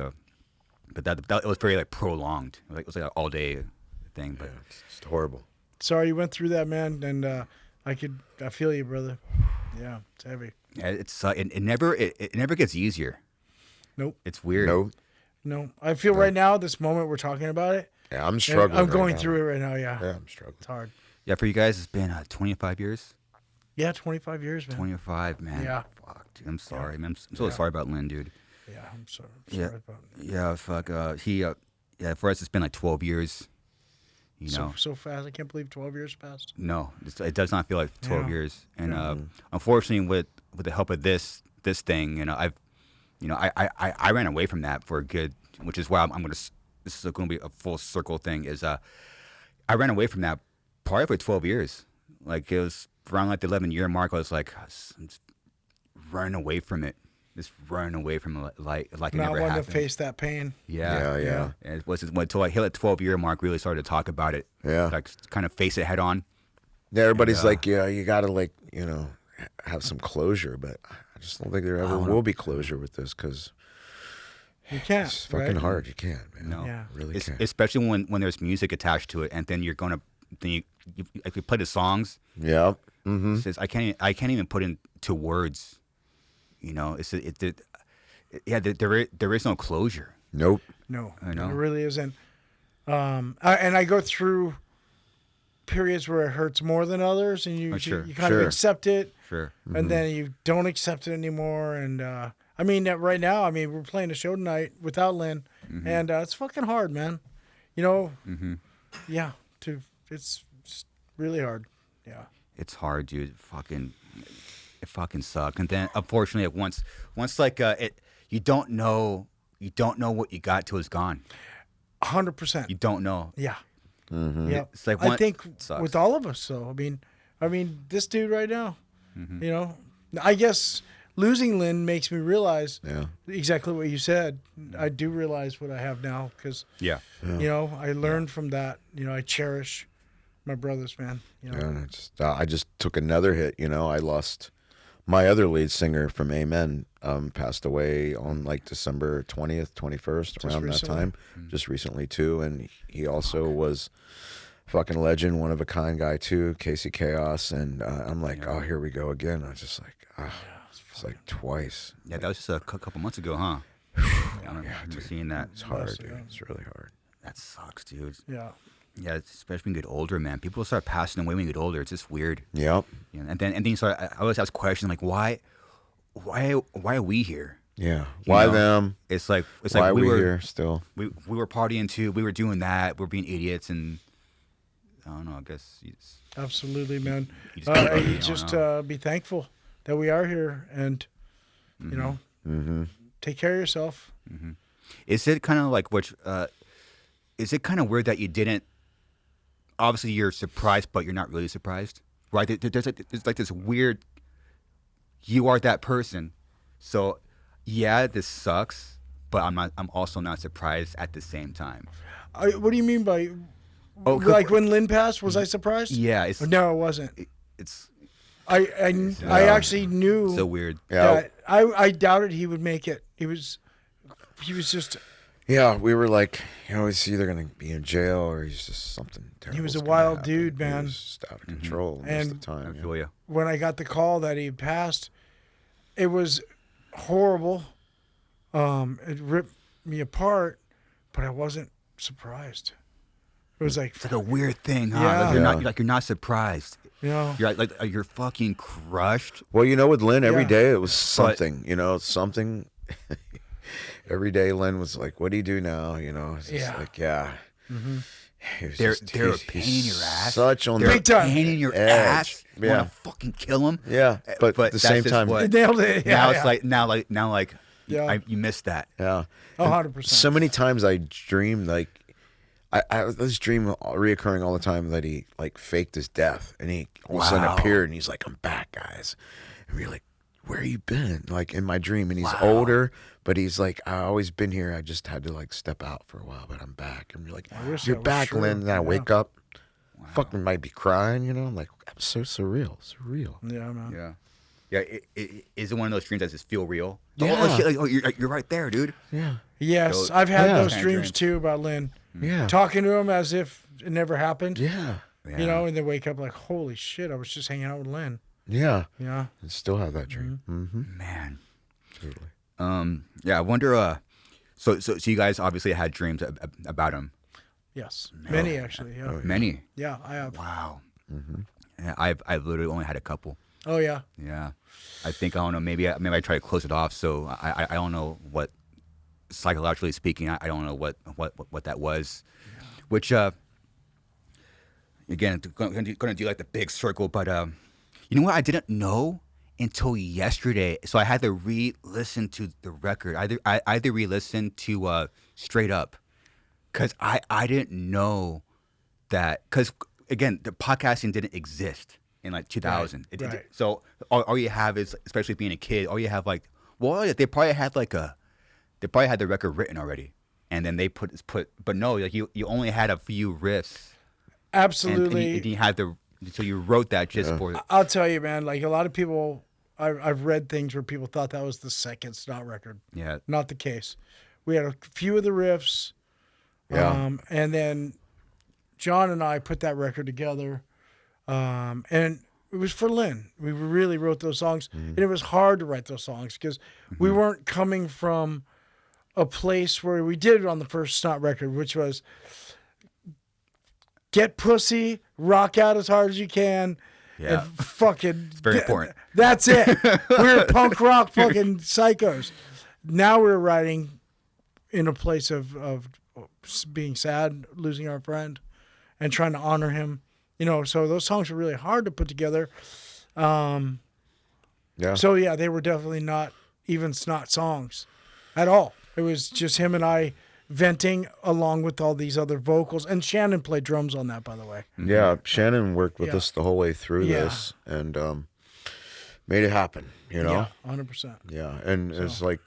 but that it was very like prolonged. It was like an all day thing. But It's just horrible. Sorry you went through that, man, and I feel you, brother. Yeah, it's heavy. yeah, it's it never gets easier. Nope. It's weird. No, I feel right now, this moment we're talking about it. Yeah, I'm and struggling. I'm right going now. through it right now. Yeah, Yeah, I'm struggling. it's hard. Yeah, for you guys, it's been 25 years. Yeah, 25 years, man. 25, man. Yeah. Fuck, dude. I'm sorry, man. I'm so sorry about Lynn, dude. Yeah, I'm sorry. Yeah. About Yeah, fuck. Yeah, for us, it's been like 12 years. You know. so fast. I can't believe 12 years passed. No, it does not feel like 12 Yeah. years. And unfortunately, with the help of this thing, I ran away from that for a good, which is why I'm gonna. This is going to be a full circle thing. Is I ran away from that probably for 12 years. Like it was around like the 11-year mark. I was like, I'm just running away from it. Just running away from it like it Not never wanting happened. to face that pain. Yeah. And it wasn't until I hit the 12-year mark really started to talk about it. Yeah. Like kind of face it head on. Yeah, everybody's like, yeah, you got to like, you know, have some closure, but I just don't think there ever will be closure with this because You can't. it's fucking right? hard. You can't, man. No. Yeah. Really can't. Especially when there's music attached to it, and then you're gonna if you play the songs, Yeah. Mm-hmm. it says I can't even put into words You know, there is no closure. Nope. No, I know. it really isn't. And I go through periods where it hurts more than others, and you sure. you kind of accept it, Sure. and then you don't accept it anymore. And I mean, right now, I mean, we're playing a show tonight without Lynn, and it's fucking hard, man. You know, yeah, it's really hard. Yeah, It's hard, dude. It fucking sucks. And then, unfortunately, once like you don't know what you got till it's gone. 100%. You don't know. Yeah. Yeah. It's like I think sucks. with all of us, though. I mean, this dude right now. You know, I guess losing Lynn makes me realize exactly what you said. I do realize what I have now because Yeah. you know, I learned from that. You know, I cherish my brothers, man. You know, Yeah, and I just took another hit. You know, I lost my other lead singer from Amen. Passed away on like December 20th, 21st, around that time, just recently too. And he also was fucking legend, one of a kind guy too, Casey Chaos. And I'm like, oh, here we go again. I was just like, it's like twice. Yeah, that was just a couple months ago, huh? I remember seeing that. It's hard, dude. It's really hard. That sucks, dude. yeah. Yeah, especially when you get older, man. People start passing away when you get older. It's just weird. Yep. You know, and then you start. I always ask questions like, why are we here? Yeah. You Why know? them? It's like Why we we were here still? we were partying too. We were doing that. We're being idiots, and I don't know. I guess Absolutely, man. you just keep You going just on. be thankful that we are here, and you know, take care of yourself. Is it kind of like which? Is it kind of weird that you didn't? Obviously, you're surprised, but you're not really surprised, right? There's like this weird. You are that person, so yeah, this sucks, but I'm also not surprised at the same time. What do you mean by? Oh, Like when Lynn passed, was I surprised? Yeah, it's No, it wasn't. it's I actually knew so weird. Yeah. that I doubted he would make it. He was just. Yeah, we were like, you know, he's either gonna be in jail or he's just something terrible. He was a wild dude, man. He was just out of control most And of the time. I feel you. When I got the call that he passed, it was horrible. It ripped me apart, but I wasn't surprised. It was like, It's like a weird thing, huh? Yeah. You're not surprised. you know, You're like you're fucking crushed. Well, you know, with Lynn, every Yeah. day it was something. You know, something. Every day, Lynn was like, "What do you do now?" You know, it's just Yeah. like, yeah. They're a pain in your ass. Such on They're the Big time. a pain in your edge. ass. You Yeah. want to fucking kill him. Yeah, but at the that's same just time, what- they nailed it. Yeah, now yeah. it's like now Yeah. you missed that. yeah. 100%. So many times I dreamed like I this dream reoccurring all the time that he like faked his death and he all of a sudden Wow. appeared and he's like, "I'm back, guys," and we're like, "Where you been?" Like in my dream, and he's older, but he's like, "I always been here. I just had to like step out for a while, but I'm back." And we're like, wish "You're that was back, true. Lynn." And I Yeah. wake up, fucking might be crying, you know. I'm like, "I'm so surreal." Yeah, man. Yeah. Yeah, is it one of those dreams that just feel real? Yeah. Oh, shit, you're right there, dude. Yeah, Yes, So- I've had Yeah. those Kind of dreams dreams. too about Lynn. yeah, Talking to him as if it never happened. yeah, Yeah. You know, and then wake up like, holy shit, I was just hanging out with Lynn. yeah. Yeah. And still have that dream. Man. Totally. Yeah, I wonder. So you guys obviously had dreams about him. Yes. Many actually. Yeah. Many. Yeah, I have. Wow. Yeah, I've literally only had a couple. Oh yeah. Yeah, I think I don't know. Maybe I try to close it off. So I don't know what psychologically speaking. I don't know what that was. Which again, going to do like the big circle. But you know what? I didn't know until yesterday. So I had to re-listen to the record. I either re-listen to Straight Up because I didn't know that because again the podcasting didn't exist in like 2000. Right. So all you have is, especially being a kid, all you have like, well, they probably had the record written already, and then they put, but no, like you only had a few riffs, Absolutely. and you had so you wrote that just for. I'll tell you, man, like a lot of people, I've read things where people thought that was the second Snot record. Yeah. Not the case. We had a few of the riffs. Yeah. And then John and I put that record together. And it was for Lynn. We really wrote those songs, and it was hard to write those songs because we weren't coming from a place where we did it on the first Snot record, which was get pussy, rock out as hard as you can, Yeah. and fucking. It's very important. That's it. We're punk rock fucking psychos. Now we're writing in a place of being sad, losing our friend, and trying to honor him. You know, so those songs were really hard to put together. Yeah. So yeah, they were definitely not even Snot songs at all. It was just him and I venting along with all these other vocals. And Shannon played drums on that, by the way. Yeah, Shannon worked with Yeah. us the whole way through Yeah. this and made it happen, you know? Yeah, 100%. Yeah, and it's like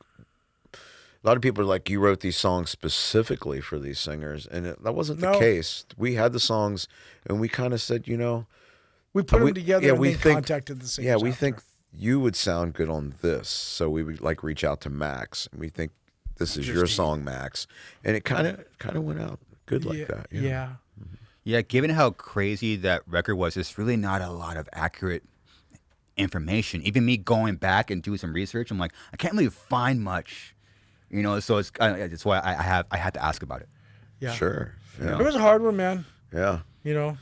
a lot of people are like, you wrote these songs specifically for these singers, and that wasn't the No. case. We had the songs, and we kind of said, you know, We put we- them together yeah, and we then think- contacted the singers. yeah, we after. think you would sound good on this, so we would like reach out to Max, and we think this is your song, Max, and it kind of went out good like that. you know? Yeah. Yeah, given how crazy that record was, there's really not a lot of accurate information. Even me going back and doing some research, I'm like, I can't really find much, you know. So it's why I had to ask about it. Yeah. Sure. Yeah. It was a hard one, man. Yeah. You know?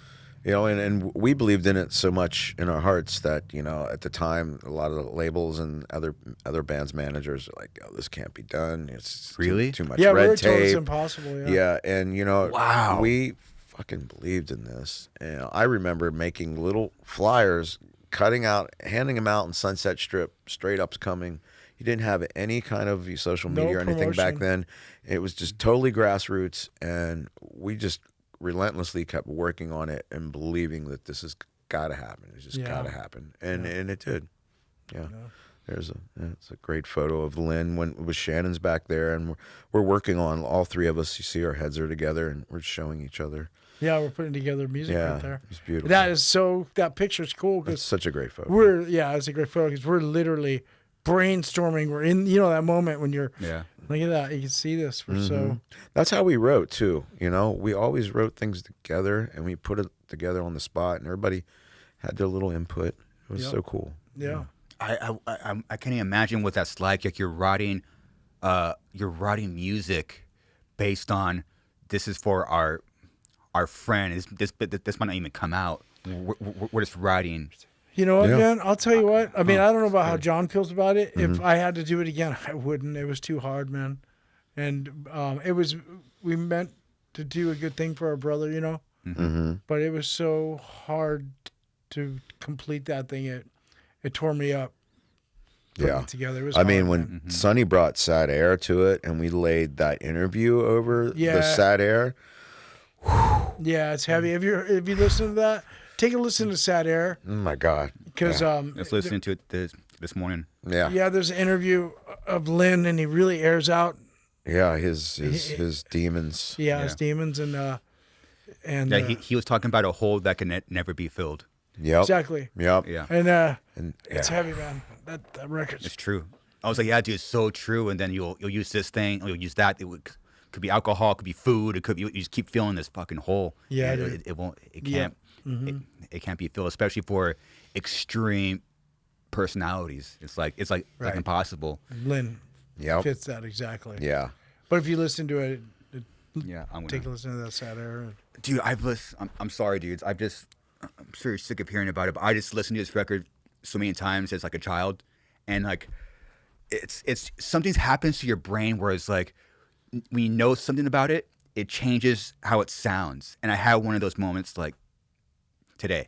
You know, and we believed in it so much in our hearts that, you know, at the time, a lot of the labels and other bands managers are like, oh, this can't be done. It's Really? too much Yeah, we red were told it's tape. impossible. Yeah. Yeah, and, you know, Wow. we fucking believed in this. And I remember making little flyers, cutting out, handing them out in Sunset Strip, Straight Up's coming. You didn't have any kind of social No media or anything back promotion. then. It was just totally grassroots, and we just relentlessly kept working on it and believing that this has got to happen. It's just Yeah. got to happen, and it did. Yeah. It's a great photo of Lynn when Shannon's back there, and we're working on all three of us. You see, our heads are together, and we're showing each other. Yeah, we're putting together music Yeah, right there. it's beautiful. That picture's cool It's because such a great photo. it's a great photo because we're literally brainstorming. We're in, you know, that moment when you're, Yeah. look at that. You can see this. We're so, That's how we wrote too. You know, we always wrote things together, and we put it together on the spot, and everybody had their little input. It was so cool. yeah. I can't even imagine what that's like. Like you're writing music based on this is for our friend. This might not even come out. We're just writing. You know what, Yeah. man? I'll tell you what. I mean, I don't know about how John feels about it. If I had to do it again, I wouldn't. It was too hard, man. And we meant to do a good thing for our brother, you know? Mm-hmm. But it was so hard to complete that thing. It tore me up. Putting Yeah. it together. It was I mean, hard, when man. Sonny brought Sad Air to it, and we laid that interview over the Yeah. Sad Air. Yeah, it's heavy. If you listen to that, take a listen to Sad Air Oh my God. because Let's listen to it this morning. Yeah. yeah, there's an interview of Lynn and he really airs out Yeah. His demons. his demons and Yeah, he was talking about a hole that can never be filled. Yep. exactly. Yep. Yeah, And It's heavy, man. That record's it's true. I was like, yeah, dude, it's so true. And then you'll use this thing, or you'll use that. Could be alcohol, could be food. It could be, you just keep filling this fucking hole. Yeah, And dude. it won't. It Yeah. can't. It can't be filled, especially for extreme personalities. It's like Right. impossible. Lynn Yep. fits that exactly. Yeah. But if you listen to it, Yeah, I'm take a gonna. listen to that Sad Air. Dude, I've listened. I'm sorry, dudes. I'm sure you're sick of hearing about it, but I just listened to this record so many times as like a child, and like, it's something happens to your brain where it's like, when you know something about it, it changes how it sounds. And I had one of those moments like today.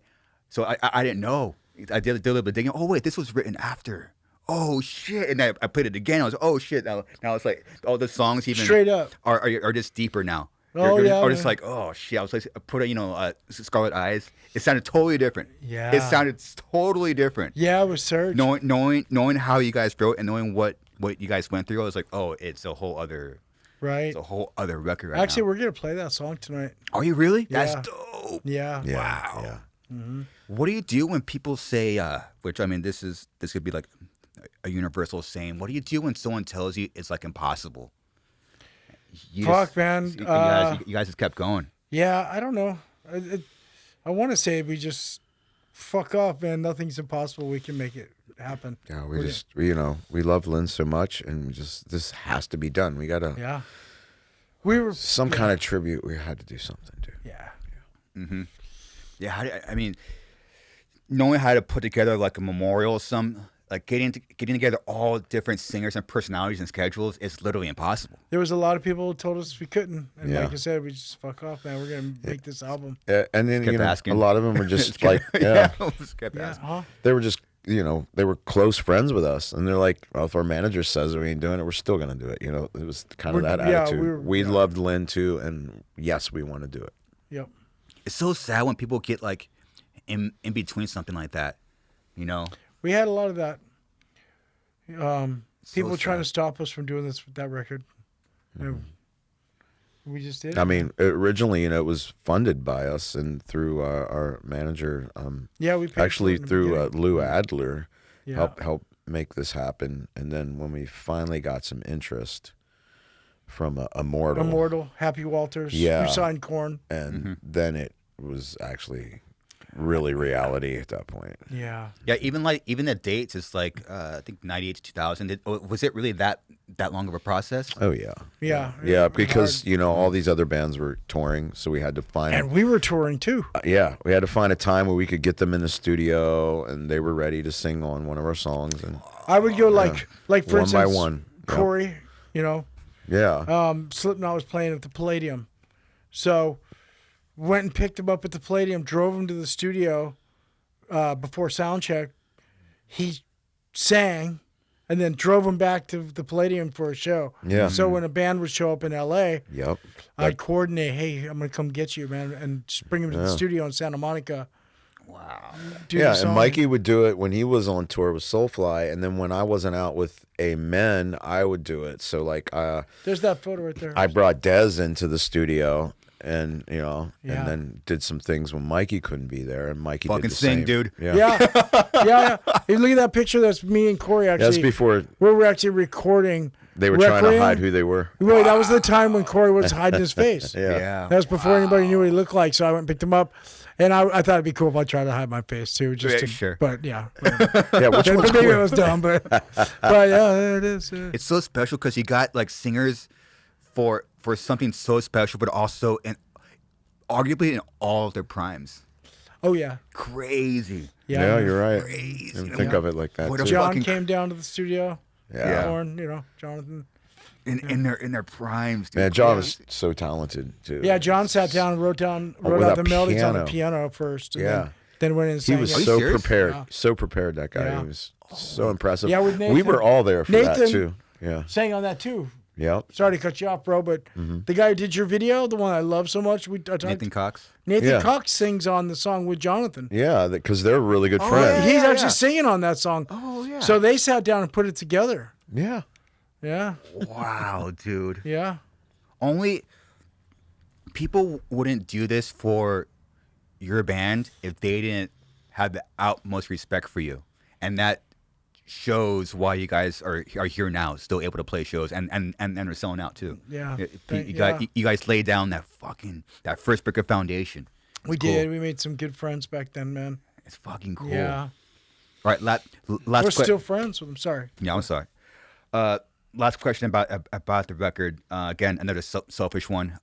So I didn't know. I did a little bit of digging. Oh wait, this was written after. Oh shit! And I played it again. I was oh shit. Now it's like all the songs even Straight up. are just deeper now. Oh, You're yeah, or just man. like oh shit. I was like put Scarlet Eyes. It sounded totally different. Yeah. It sounded totally different. Yeah, it was Serge. Knowing how you guys wrote and knowing what you guys went through, I was like, oh, it's a whole other Right. record right Actually, now. we're gonna play that song tonight. Are you really? Yeah. That's dope. Yeah. Yeah. Wow. Yeah. What do you do when people say, which I mean, this could be like a universal saying. What do you do when someone tells you it's like impossible? Fuck, man. You guys just kept going. Yeah, I don't know. I want to say we just fuck off, man. Nothing's impossible. We can make it happen. Yeah, we love Lynn so much, and this has to be done. We gotta we were some kind of tribute. We had to do something, dude. Yeah. Mm-hmm. Yeah, I mean, knowing how to put together like a memorial, like getting together all different singers and personalities and schedules is literally impossible. There was a lot of people who told us we couldn't, and Yeah. like I said, we just fuck off, man. We're gonna make this album. And then Kept asking. a lot of them were just like, Just kept asking. Huh? they were just they were close friends with us, and they're like, well, if our manager says we ain't doing it, we're still gonna do it. It was kind of that attitude. We loved Lynn too, and yes, we want to do it. Yep. It's so sad when people get like in between something like that. We had a lot of that. People trying to sad. stop us from doing that record. And we just did. I mean, originally, it was funded by us and through our manager. Yeah, we paid for actually it in the through beginning. Lou Adler Yeah. help make this happen. And then when we finally got some interest from Immortal, Happy Walters, Yeah. who signed Korn. and then it was actually really reality at that point. Yeah. Yeah, even the dates is like I think 98 to 2000. Was it really that long of a process? Oh yeah, Yeah. yeah. Because all these other bands were touring, so we had to find. And we were touring too. We had to find a time where we could get them in the studio, and they were ready to sing on one of our songs. And I would go like for one instance, by one. Yeah. Corey, Yeah, Slipknot was playing at the Palladium. So went and picked him up at the Palladium, drove him to the studio before sound check. He sang and then drove him back to the Palladium for a show. Yeah. So when a band would show up in LA, yep. I'd coordinate, hey, I'm going to come get you, man, and just bring him to the studio in Santa Monica. Wow. Do the Yeah, song. and Mikey would do it when he was on tour with Soulfly, and then when I wasn't out with Amen, I would do it. So like, There's that photo right there. I brought Dez into the studio, and Yeah. and then did some things when Mikey couldn't be there, and Mikey Fucking did the sing, same. dude. Yeah. Hey, look at that picture. That's me and Corey actually. That's before we were actually recording. they were trying to Requiem. hide who they were. Wait, that was the time when Corey was hiding his face. Yeah. That was before anybody knew what he looked like. So I went and picked him up. And I thought it'd be cool if I tried to hide my face too. Sure. But yeah. Yeah, which one's Maybe it cool? was dumb, but yeah, there it is. Yeah. It's so special because you got like singers for something so special, but also arguably in all of their primes. Oh yeah. Crazy. Yeah, you're right. Crazy. Didn't think of it like that. What a Too. John fucking- came down to the studio. Yeah. Korn, Jonathan. In their primes, dude. Man, John is so talented too. Yeah, John sat down and wrote with out a the melodies on the piano. piano first. And Yeah. Then went in and He sang was it. Are you so serious? prepared. Yeah. So prepared, that guy. Yeah. He was so impressive. Yeah, with we Nathan. were all there for that Nathan- too. Yeah. sang on that too. Yep. Sorry to cut you off, bro, but the guy who did your video, the one I love so much, Nathan Cox. Nathan Yeah. Cox sings on the song with Jonathan. Yeah, because they're really good friends. He's actually singing on that song. Oh yeah. So they sat down and put it together. Yeah. Yeah, Wow, dude. yeah. Only people wouldn't do this for your band if they didn't have the utmost respect for you, and that shows why you guys are here now, still able to play shows and are selling out too. Yeah. You guys laid down that first brick of foundation. We It's cool. did. We made some good friends back then, man. It's fucking cool. Yeah. All right, last We're still friends with them. Sorry. Yeah, I'm sorry. Last question about the record. Again, another selfish one.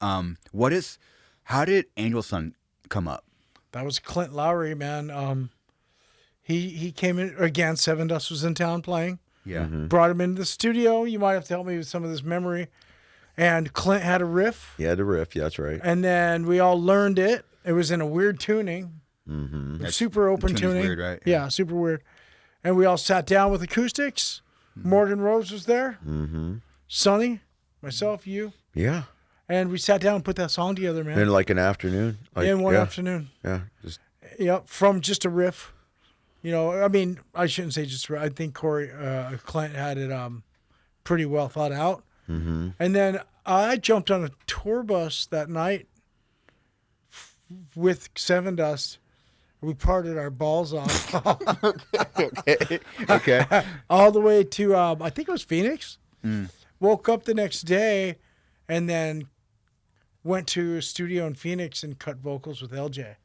How did Angel Sun come up? That was Clint Lowry, man. He came in again. Sevendust was in town playing. Yeah. Brought him into the studio. You might have to help me with some of this memory. And Clint had a riff. Yeah, the riff. Yeah, that's right. And then we all learned it. It was in a weird tuning. Super open tuning's tuning. weird, right? Yeah, super weird. And we all sat down with acoustics. Morgan Rose was there. Sonny, myself, you. Yeah. And we sat down and put that song together, man. In like an afternoon. Like, in one afternoon. Yeah. Just From just a riff. I mean, I shouldn't say just. I think Clint had it pretty well thought out. And then I jumped on a tour bus that night with Sevendust. We parted our balls off okay. all the way to I think it was Phoenix. Woke up the next day, and then went to a studio in Phoenix and cut vocals with LJ.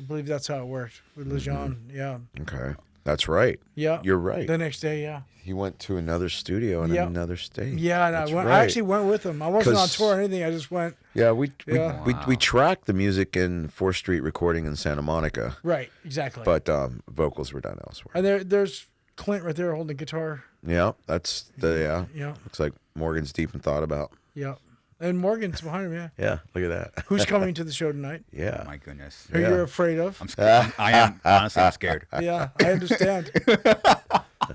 I believe that's how it worked with Lejean. Yeah. Okay. That's right. Yeah. You're right. The next day, yeah. He went to another studio in Yep. another state. Yeah, and That's I right. actually went with him. I wasn't on 'Cause- tour or anything. I just went. Yeah, Yeah. we tracked the music in 4th Street recording in Santa Monica, Right, exactly. but vocals were done elsewhere. And there's Clint right there holding the guitar. Yeah, that's Yeah, looks like Morgan's deep in thought about. yeah. And Morgan's behind him, yeah. Yeah, look at that. Who's coming to the show tonight? Yeah. Oh my goodness. Who you're afraid of? I'm scared. I am honestly. I'm scared. Yeah, I understand.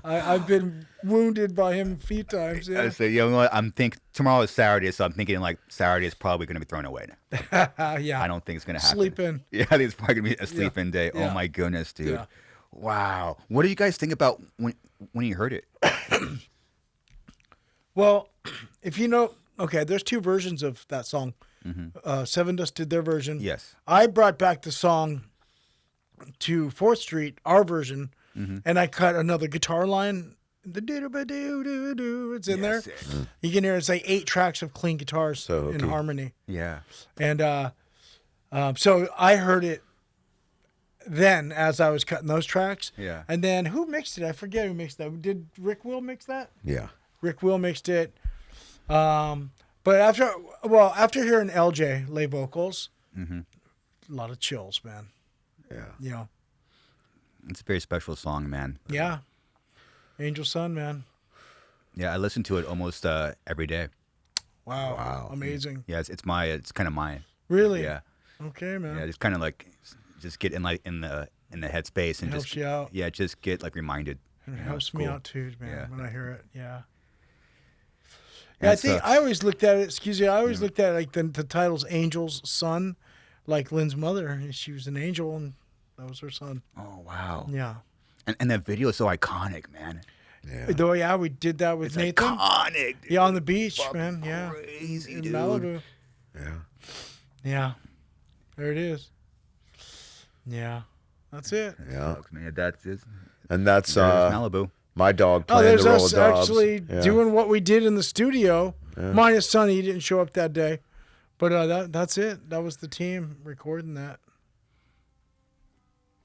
I've been wounded by him a few times. I Yeah, say, you know what? Tomorrow is Saturday, so I'm thinking like Saturday is probably going to be thrown away. yeah. I don't think it's going to happen. Sleep in. Yeah, I think it's probably going to be a sleep-in day. Yeah. Oh my goodness, dude. Yeah. Wow. What do you guys think about when you heard it? Well, if you know, okay, there's two versions of that song. Sevendust did their version. Yes. I brought back the song to 4th Street, our version, and I cut another guitar line. The doo-doo-ba-doo-doo-doo. It's in there. You can hear it's like 8 tracks of clean guitars So in hooky. harmony. Yeah. And so I heard it then as I was cutting those tracks. Yeah. And then who mixed it? I forget who mixed that. Did Rick Will mix that? Yeah. Rick Will mixed it. But after hearing LJ lay vocals, a lot of chills, man. Yeah. You know, It's a very special song, man. yeah. Angel Sun, man. Yeah, I listen to it almost every day. Wow. Amazing. Yeah, it's kind of mine. Really? Yeah. Okay, man. Yeah, just kind of like just get in the headspace and Helps just you out. Yeah, just get like reminded. And it You know, helps it's me cool. out too, man, Yeah. when I hear it. Yeah. Yeah, Yeah, I it think sucks. I always looked at it. Excuse me. I always looked at it like the title's Angel's Son, like Lynn's mother. She was an angel, and that was her son. Oh wow. Yeah. And that video is so iconic, man. Yeah. Though, yeah, we did that with It's Nathan. iconic. Dude. Yeah, on the beach, Fucking man. Yeah. Crazy, In dude. Malibu. Yeah. Yeah. There it is. Yeah. That's it. Yeah. Sucks, man. That's it. And that's There's Malibu. my dog Oh, playing there's the role us of Dobbs. actually Yeah. doing what we did in the studio. Minus Sonny, he didn't show up that day. But that's it. That was the team recording that.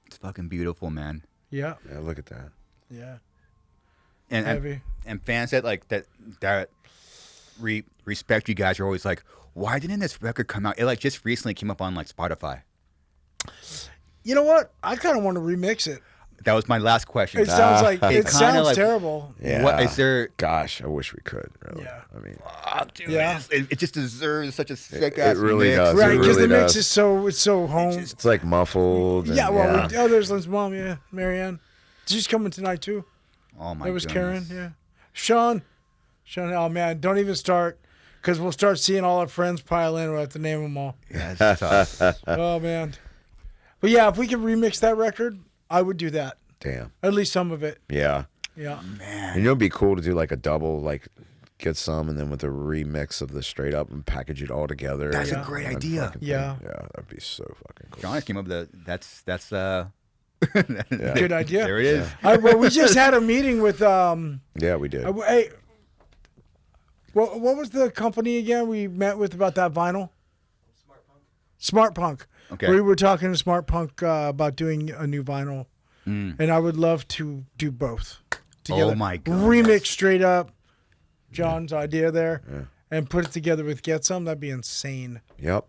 It's fucking beautiful, man. Yeah. Yeah, look at that. Yeah. And Heavy. and fans that respect you guys are always like, why didn't this record come out? It like just recently came up on like Spotify. You know what? I kind of want to remix it. That was my last question. It sounds like it it kinda sounds like- terrible. Yeah. What is there? Gosh, I wish we could. Really. Yeah. I mean, Dude, Yeah. it just deserves such a sick it ass really mix. does. Right, It because really the mix does. is so home. it's like muffled. And, yeah, well, there's Lynn's mom, yeah, Marianne. She's coming tonight too. Oh my It was goodness. Karen, yeah. Sean, oh man, don't even start, because we'll start seeing all our friends pile in. We'll have to name them all. Yeah, it's tough. Oh man, but yeah, if we could remix that record, I would do that. Damn. At least some of it. Yeah. Yeah. And you know, it'd be cool to do like a double, like get some and then with a remix of the straight up and package it all together. That's a And great I'd idea. fucking Yeah. think- yeah, that'd be so fucking cool. John came up with that's Good idea. There it is. Well, we just had a meeting with Yeah, we did. Hey, what was the company again we met with about that vinyl? Smart Punk. Okay. We were talking to Smart Punk about doing a new vinyl, and I would love to do both together. Oh my goodness. Remix straight up, John's idea there, and put it together with Get Some. That'd be insane. Yep.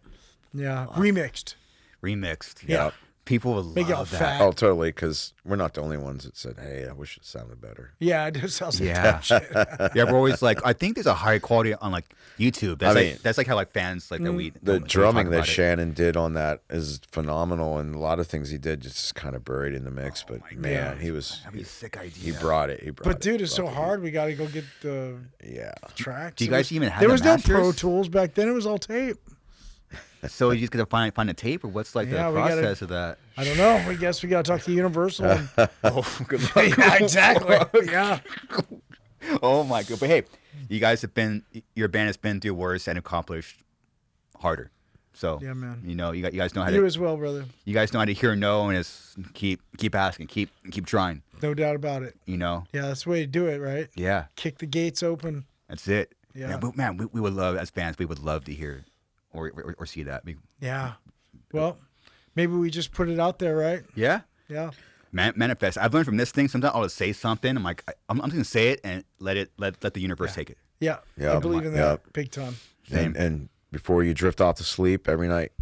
Yeah, remixed. Remixed. Yeah. People would Make it all love that. fat. Oh, totally. Because we're not the only ones that said, "Hey, I wish it sounded better." Yeah, it just sounds like Yeah. that shit. Yeah, we're always like, I think there's a high quality on like YouTube. That's I like mean, that's like how like fans like that we The when we drumming talk that about it. Shannon did on that is phenomenal, and a lot of things he did just kind of buried in the mix. But man, he was That'd be a sick idea. he brought it. He brought But it. dude, it's so Fucking- hard. We got to go get the Yeah. tracks. Do you It guys was- even have There the was no Pro masters? Tools back then. It was all tape. So you just gotta find a tape, or what's like Yeah, the we gotta- process of that? I don't know. I guess we got to talk to Universal. And, Oh, good luck. yeah, exactly. Yeah. Oh my god! But hey, you guys have been your band has been through worse and accomplished harder. So Yeah, man. you know you guys know how You to as well, brother. you guys know how to hear no and just keep asking, keep trying. No doubt about it. You know, Yeah, that's the way to do it, right? yeah, Kick the gates open. that's it. Yeah. but man, we would love as fans, we would love to hear or see that. Yeah. Well, maybe we just put it out there, right? Yeah. Yeah. Manifest. I've learned from this thing. Sometimes I'll just say something. I'm like, I'm just gonna say it and let the universe take it. Yeah. Yeah. I believe in that big time. And before you drift off to sleep every night,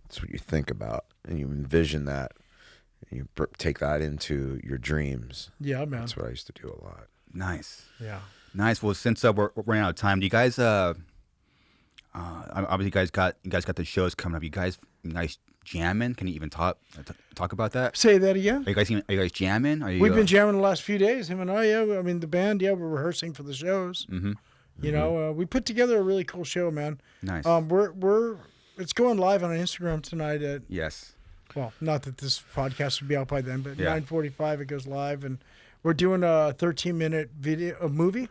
that's what you think about, and you envision that, and you take that into your dreams. Yeah, man. That's what I used to do a lot. Nice. Yeah. Nice. Well, since we're running out of time, do you guys obviously you guys got the shows coming up. You guys jamming? Can you even talk about that? Say that again. Are you guys jamming? We've been jamming the last few days. Him and I. Yeah. I mean, the band. Yeah, we're rehearsing for the shows. Mm-hmm. You know, we put together a really cool show, man. Nice. It's going live on Instagram tonight at. Yes. Well, not that this podcast would be out by then, but Yeah. 9:45 it goes live, and we're doing a 13-minute movie.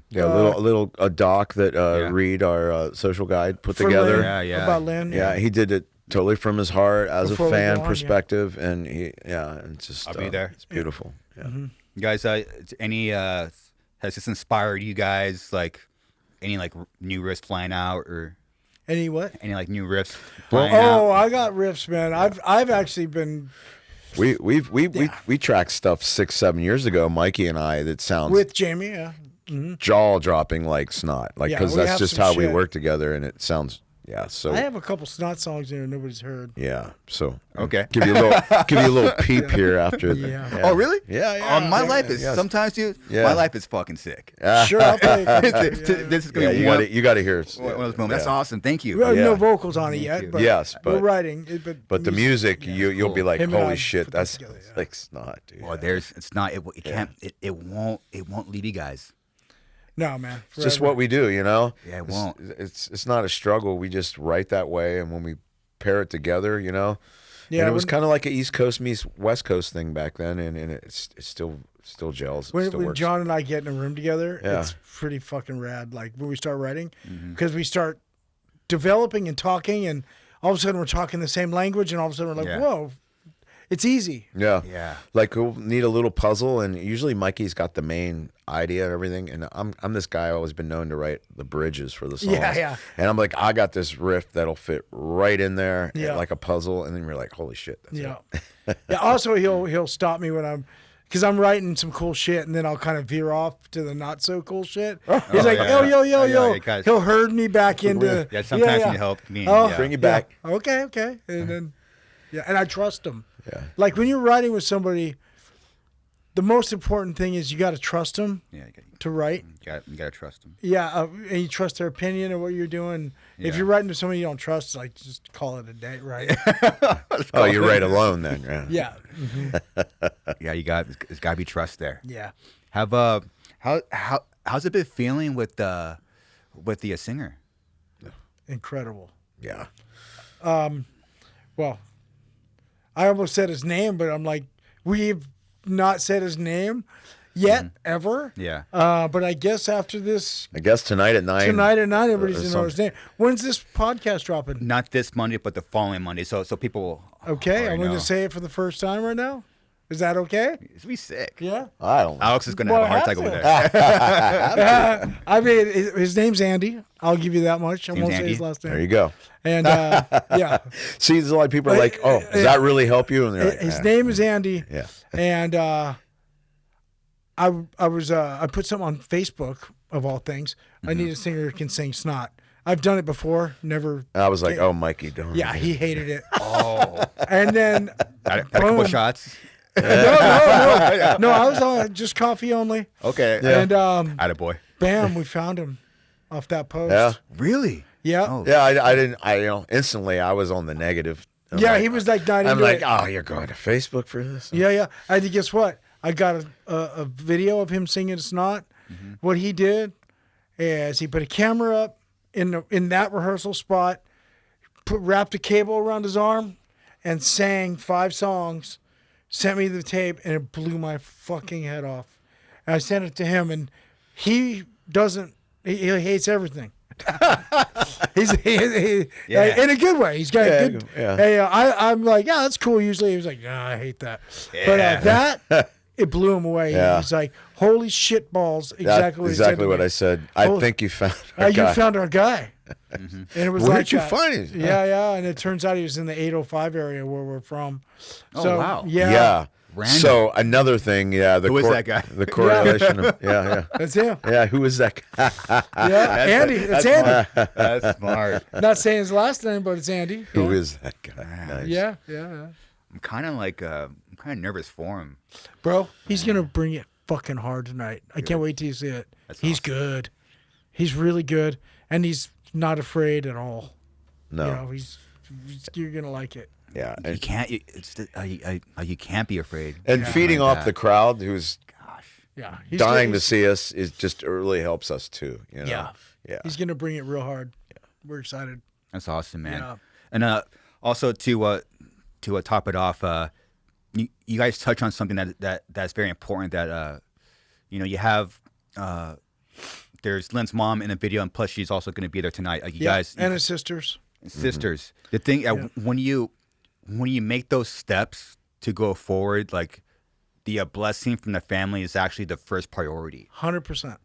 Yeah, a doc that Reed, our social guide, put For Together. Lynn, Yeah. About Lynn. Yeah, he did it totally from his heart as Before a we fan go on, perspective, and it's just I'll be there. It's beautiful. Yeah. Mm-hmm. You guys, any has this inspired you guys? Like any like new riffs flying out or Any what? any like new riffs Well, flying out? I got riffs, man. I've actually been We tracked stuff 6-7 years ago, Mikey and I, that sounds with Jamie. Yeah. jaw dropping like Snot, like Yeah, because we that's have just some how we shit. work together, and it sounds so I have a couple Snot songs there nobody's heard. so Okay. give you a little peep here after Yeah. Oh, really? Yeah. My life is sometimes, dude. Yeah. My life is fucking sick. Sure, I'll play it. This is Yeah, gonna be you got to hear it. one of those moments. That's awesome. Thank you. We have Yeah. no vocals on it Thank yet, you. but Yes, we're but- writing. But the music, you'll be like, Him and I holy shit, put that that's together, yeah. like Snot, dude. Well, it's not. It can't. It won't leave you guys. No, man. It's just forever. what we do, you know. Yeah, it won't. It's not a struggle. We just write that way, and when we pair it together, you know. Yeah, and it was when- kind of like an East Coast meets West Coast thing back then, and it still gels. It When, still when works. John and I get in a room together, Yeah. it's pretty fucking rad. Like when we start writing, Mm-hmm. because we start developing and talking, and all of a sudden we're talking the same language, and all of a sudden we're like, Yeah. whoa, it's easy. Yeah. Yeah. Like we'll need a little puzzle, and usually Mikey's got the main idea and everything, and I'm this guy. I've always been known to write the bridges for the songs. Yeah. And I'm like, I got this riff that'll fit right in there, Yeah. like a puzzle, and then you're like, holy shit, that's Yeah. it. Yeah. Also, he'll stop me when because I'm writing some cool shit, and then I'll kind of veer off to the not so cool shit. He's like, yeah. yo. Yeah, guys. He'll herd me back into. Yeah. Sometimes you need help. Oh, Bring you back. Yeah. Okay. And then, and I trust him. Yeah. Like when you're writing with somebody, the most important thing is you got to trust them Yeah. to write. You gotta trust them. Yeah, and you trust their opinion of what you're doing. If Yeah. you're writing to somebody you don't trust, like just call it a day, right? Oh, you're right alone then. Yeah. Yeah. Yeah. There's gotta be trust there. Yeah. Have how's it been feeling with the singer? Incredible. Yeah. Well, I almost said his name, but I'm like, we've not said his name yet, ever. Yeah. But I guess after this, I guess tonight at 9. everybody's or going to know his name. When's this podcast dropping? Not this Monday, but the following Monday. So people will. Okay, I'm already going know. to say it for the first time right now. Is that okay? It's be sick. Yeah. I don't know. Alex is gonna Well, have a heart I attack have over there. I mean, his name's Andy. I'll give you that much. I Name's won't say Andy? his last name. There you go. And yeah, See, there's a lot of people are like, oh, does that really help you? And they're like, his "Ah." name is Andy. Yeah. And I put something on Facebook of all things. I need a singer who can sing Snot. I've done it before. Never. I was like, oh, Mikey, don't. Yeah, he hated it. Oh, And then got a couple boom. shots. No. I was on just coffee only. Okay. And Attaboy. bam, we found him off that post. Yeah. Really? Yeah. Oh. Yeah, I didn't. Instantly, I was on the negative. I'm Yeah, like- he was like not I'm into like, it. oh, you're going to Facebook for this? Yeah. And guess what? I got a video of him singing Snot. What he did is he put a camera up in that rehearsal spot, wrapped a cable around his arm, and sang 5 songs. Sent me the tape, and it blew my fucking head off. And I sent it to him, and he doesn't. He hates everything. He Yeah. in a good way. He's got a good. yeah. Hey, I'm like, yeah, that's cool. Usually, he was like, nah, I hate that. Yeah. But that it blew him away. Yeah. He's like, holy shit balls! That's Exactly what he said. exactly to what me. I said. I Oh, think you found our You guy. found our guy. And it was Where like did you that. find it? Yeah. And it turns out he was in the 805 area where we're from. Oh, So, wow. Yeah. Random. So another thing, Who is that guy? The correlation of, yeah. That's him. Yeah, who is that guy? Yeah, Andy. That's Andy. Smart. That's smart. Not saying his last name, but it's Andy. Who is that guy? Nice. Yeah. I'm kind of nervous for him. Bro, he's going to bring it fucking hard tonight. I can't wait till you see it. He's awesome. good. He's really good. And he's not afraid at all. No. You know, you're going to like it. Yeah. You can't. You can't be afraid. And feeding like off that. the crowd who's Yeah. dying to see us is just really helps us too. You know? Yeah. Yeah. He's going to bring it real hard. We're excited. That's awesome, man. Yeah. And also to top it off, you guys touch on something that's very important. That you have. There's Lynn's mom in the video, and plus she's also going to be there tonight. You guys and his sisters. sisters. The thing when you make those steps to go forward, like the blessing from the family is actually the first priority. 100%.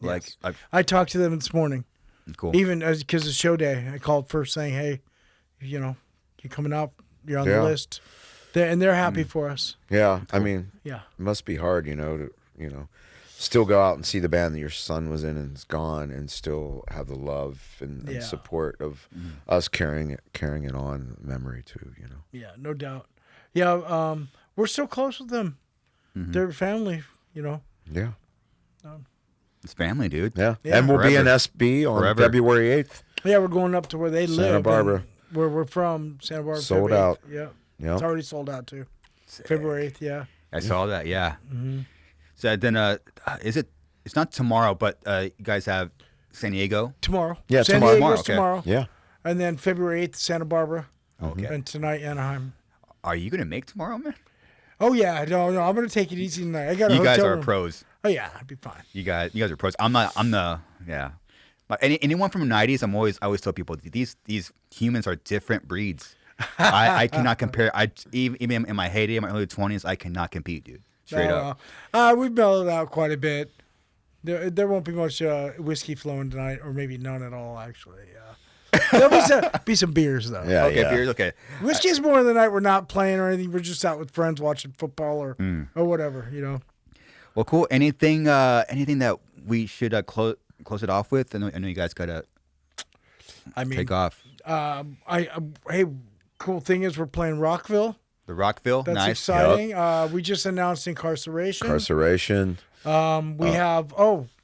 Like I talked to them this morning. Cool. Even because it's show day, I called first saying, "Hey, you're coming out. You're on the list." And they're happy for us. Yeah, I mean, Yeah. it must be hard, to still go out and see the band that your son was in and is gone, and still have the love and support of us carrying it on, memory too. Yeah, no doubt. Yeah, we're still close with them. They're family. Yeah. It's family, dude. Yeah. Yeah. And we'll be in Forever. SB on Forever. February 8th. Yeah, we're going up to where they live. Santa Barbara. and where we're from, Santa Barbara. Sold February out. 8th. Yeah. Yep. It's already sold out too. February 8th, yeah. I saw that. Yeah. So then, it's not tomorrow, but you guys have San Diego. Tomorrow. Yeah, San tomorrow. Diego's Okay. tomorrow. Yeah. And then February 8th, Santa Barbara. Okay. And tonight, Anaheim. Are you gonna make tomorrow, man? Oh, yeah. No, I'm going to take it easy tonight. I got a You guys hotel are room. pros. Oh, yeah. I'd be fine. You guys are pros. I'm the. But anyone from the '90s, I always tell people these humans are different breeds. I cannot compare. Even in my heyday, in my early 20s, I cannot compete, dude. Straight up. We've mellowed out quite a bit. There won't be much whiskey flowing tonight, or maybe none at all, actually. There'll be some beers, though. Yeah. Okay, beers. Okay. Whiskey's more of the night we're not playing or anything. We're just out with friends watching football or whatever, Well, cool. Anything that we should close it off with? I know you guys gotta take off. Hey, cool thing is we're playing Rockville. The Rockville. That's nice. exciting. We just announced Inkcarceration.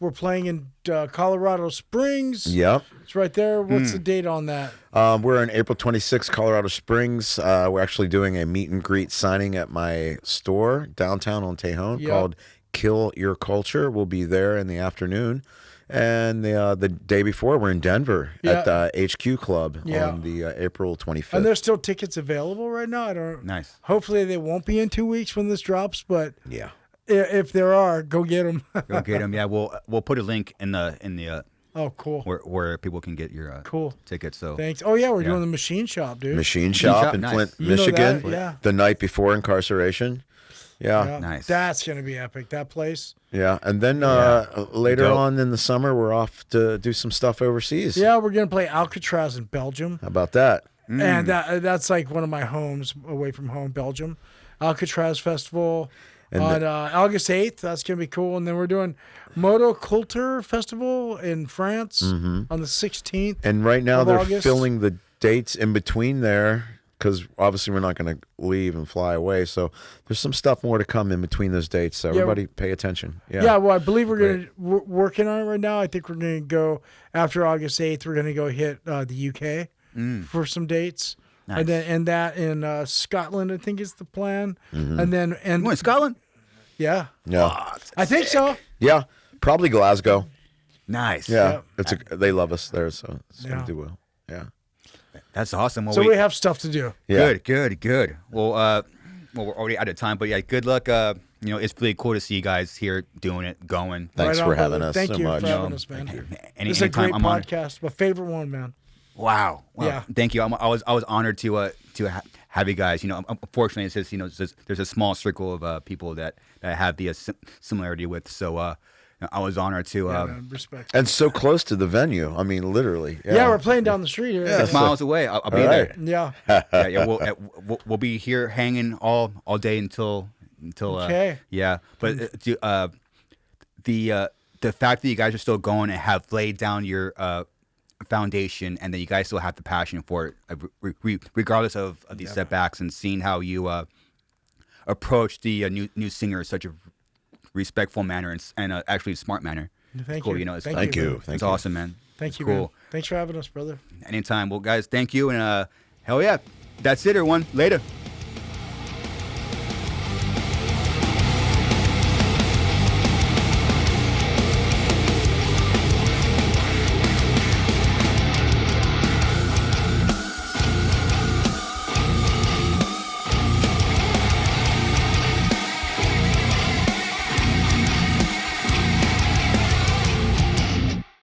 We're playing in Colorado Springs. Yep. It's right there. What's the date on that? We're in April 26th, Colorado Springs. We're actually doing a meet and greet signing at my store downtown on Tejon called Kill Your Culture. We'll be there in the afternoon. And the day before, we're in Denver at the HQ Club on the April 25th. And there's still tickets available right now. I don't. Nice. Hopefully they won't be in 2 weeks when this drops, but Yeah. if there are, go get them. Go get them. Yeah, we'll put a link in the Oh, cool. where people can get your tickets. So Thanks. Oh yeah, we're doing the Machine Shop, dude. Machine Shop in nice. Flint, You know Michigan. that, yeah. The night before Incarceration. Yeah. Nice. That's gonna be epic. That place. Yeah. And then later Dope. on in the summer, we're off to do some stuff overseas. Yeah, we're gonna play Alcatraz in Belgium, How about that? and that's like one of my homes away from home, Belgium. Alcatraz Festival on August 8th. That's gonna be cool. And then we're doing Moto Culture Festival in France on the 16th. And right now of they're August. filling the dates in between there because obviously we're not going to leave and fly away. So there's some stuff more to come in between those dates. So everybody pay attention. Yeah. Well, I believe we're working on it right now. I think we're gonna go after August 8th. We're gonna go hit the UK for some dates. Nice. And that in Scotland, I think is the plan. And then you went to Scotland? yeah, Yeah. I think so. Yeah. Probably Glasgow. Nice. Yeah. They love us there. So it's going to do well. Yeah. That's awesome. Well, So we have stuff to do. Yeah. Good. Well, we're already out of time, but yeah, good luck. It's really cool to see you guys here doing it, going. Thanks Right for on, having brother. us Thank so you much. for having us, man. This is a Anytime great I'm on. podcast. My favorite one, man. Wow. Yeah. Thank you. I was honored to have you guys. Unfortunately, it's just there's a small circle of people that I have the similarity with. So I was honored to. Man, respect. And so close to the venue. I mean, literally. Yeah, we're playing down the street here. 6 miles away. I'll be there. Yeah. Yeah. We'll be here hanging all day until. Okay. Yeah, but the fact that you guys are still going and have laid down your foundation, and then you guys still have the passion for it, regardless of these setbacks, and seeing how you approach the new singer in such a respectful manner and actually a smart manner. Thank cool. you. You know, it's Thank you. It's awesome, man. Thank you, cool. man. Thanks for having us, brother. Anytime. Well, guys, thank you, and hell yeah, that's it, everyone. Later.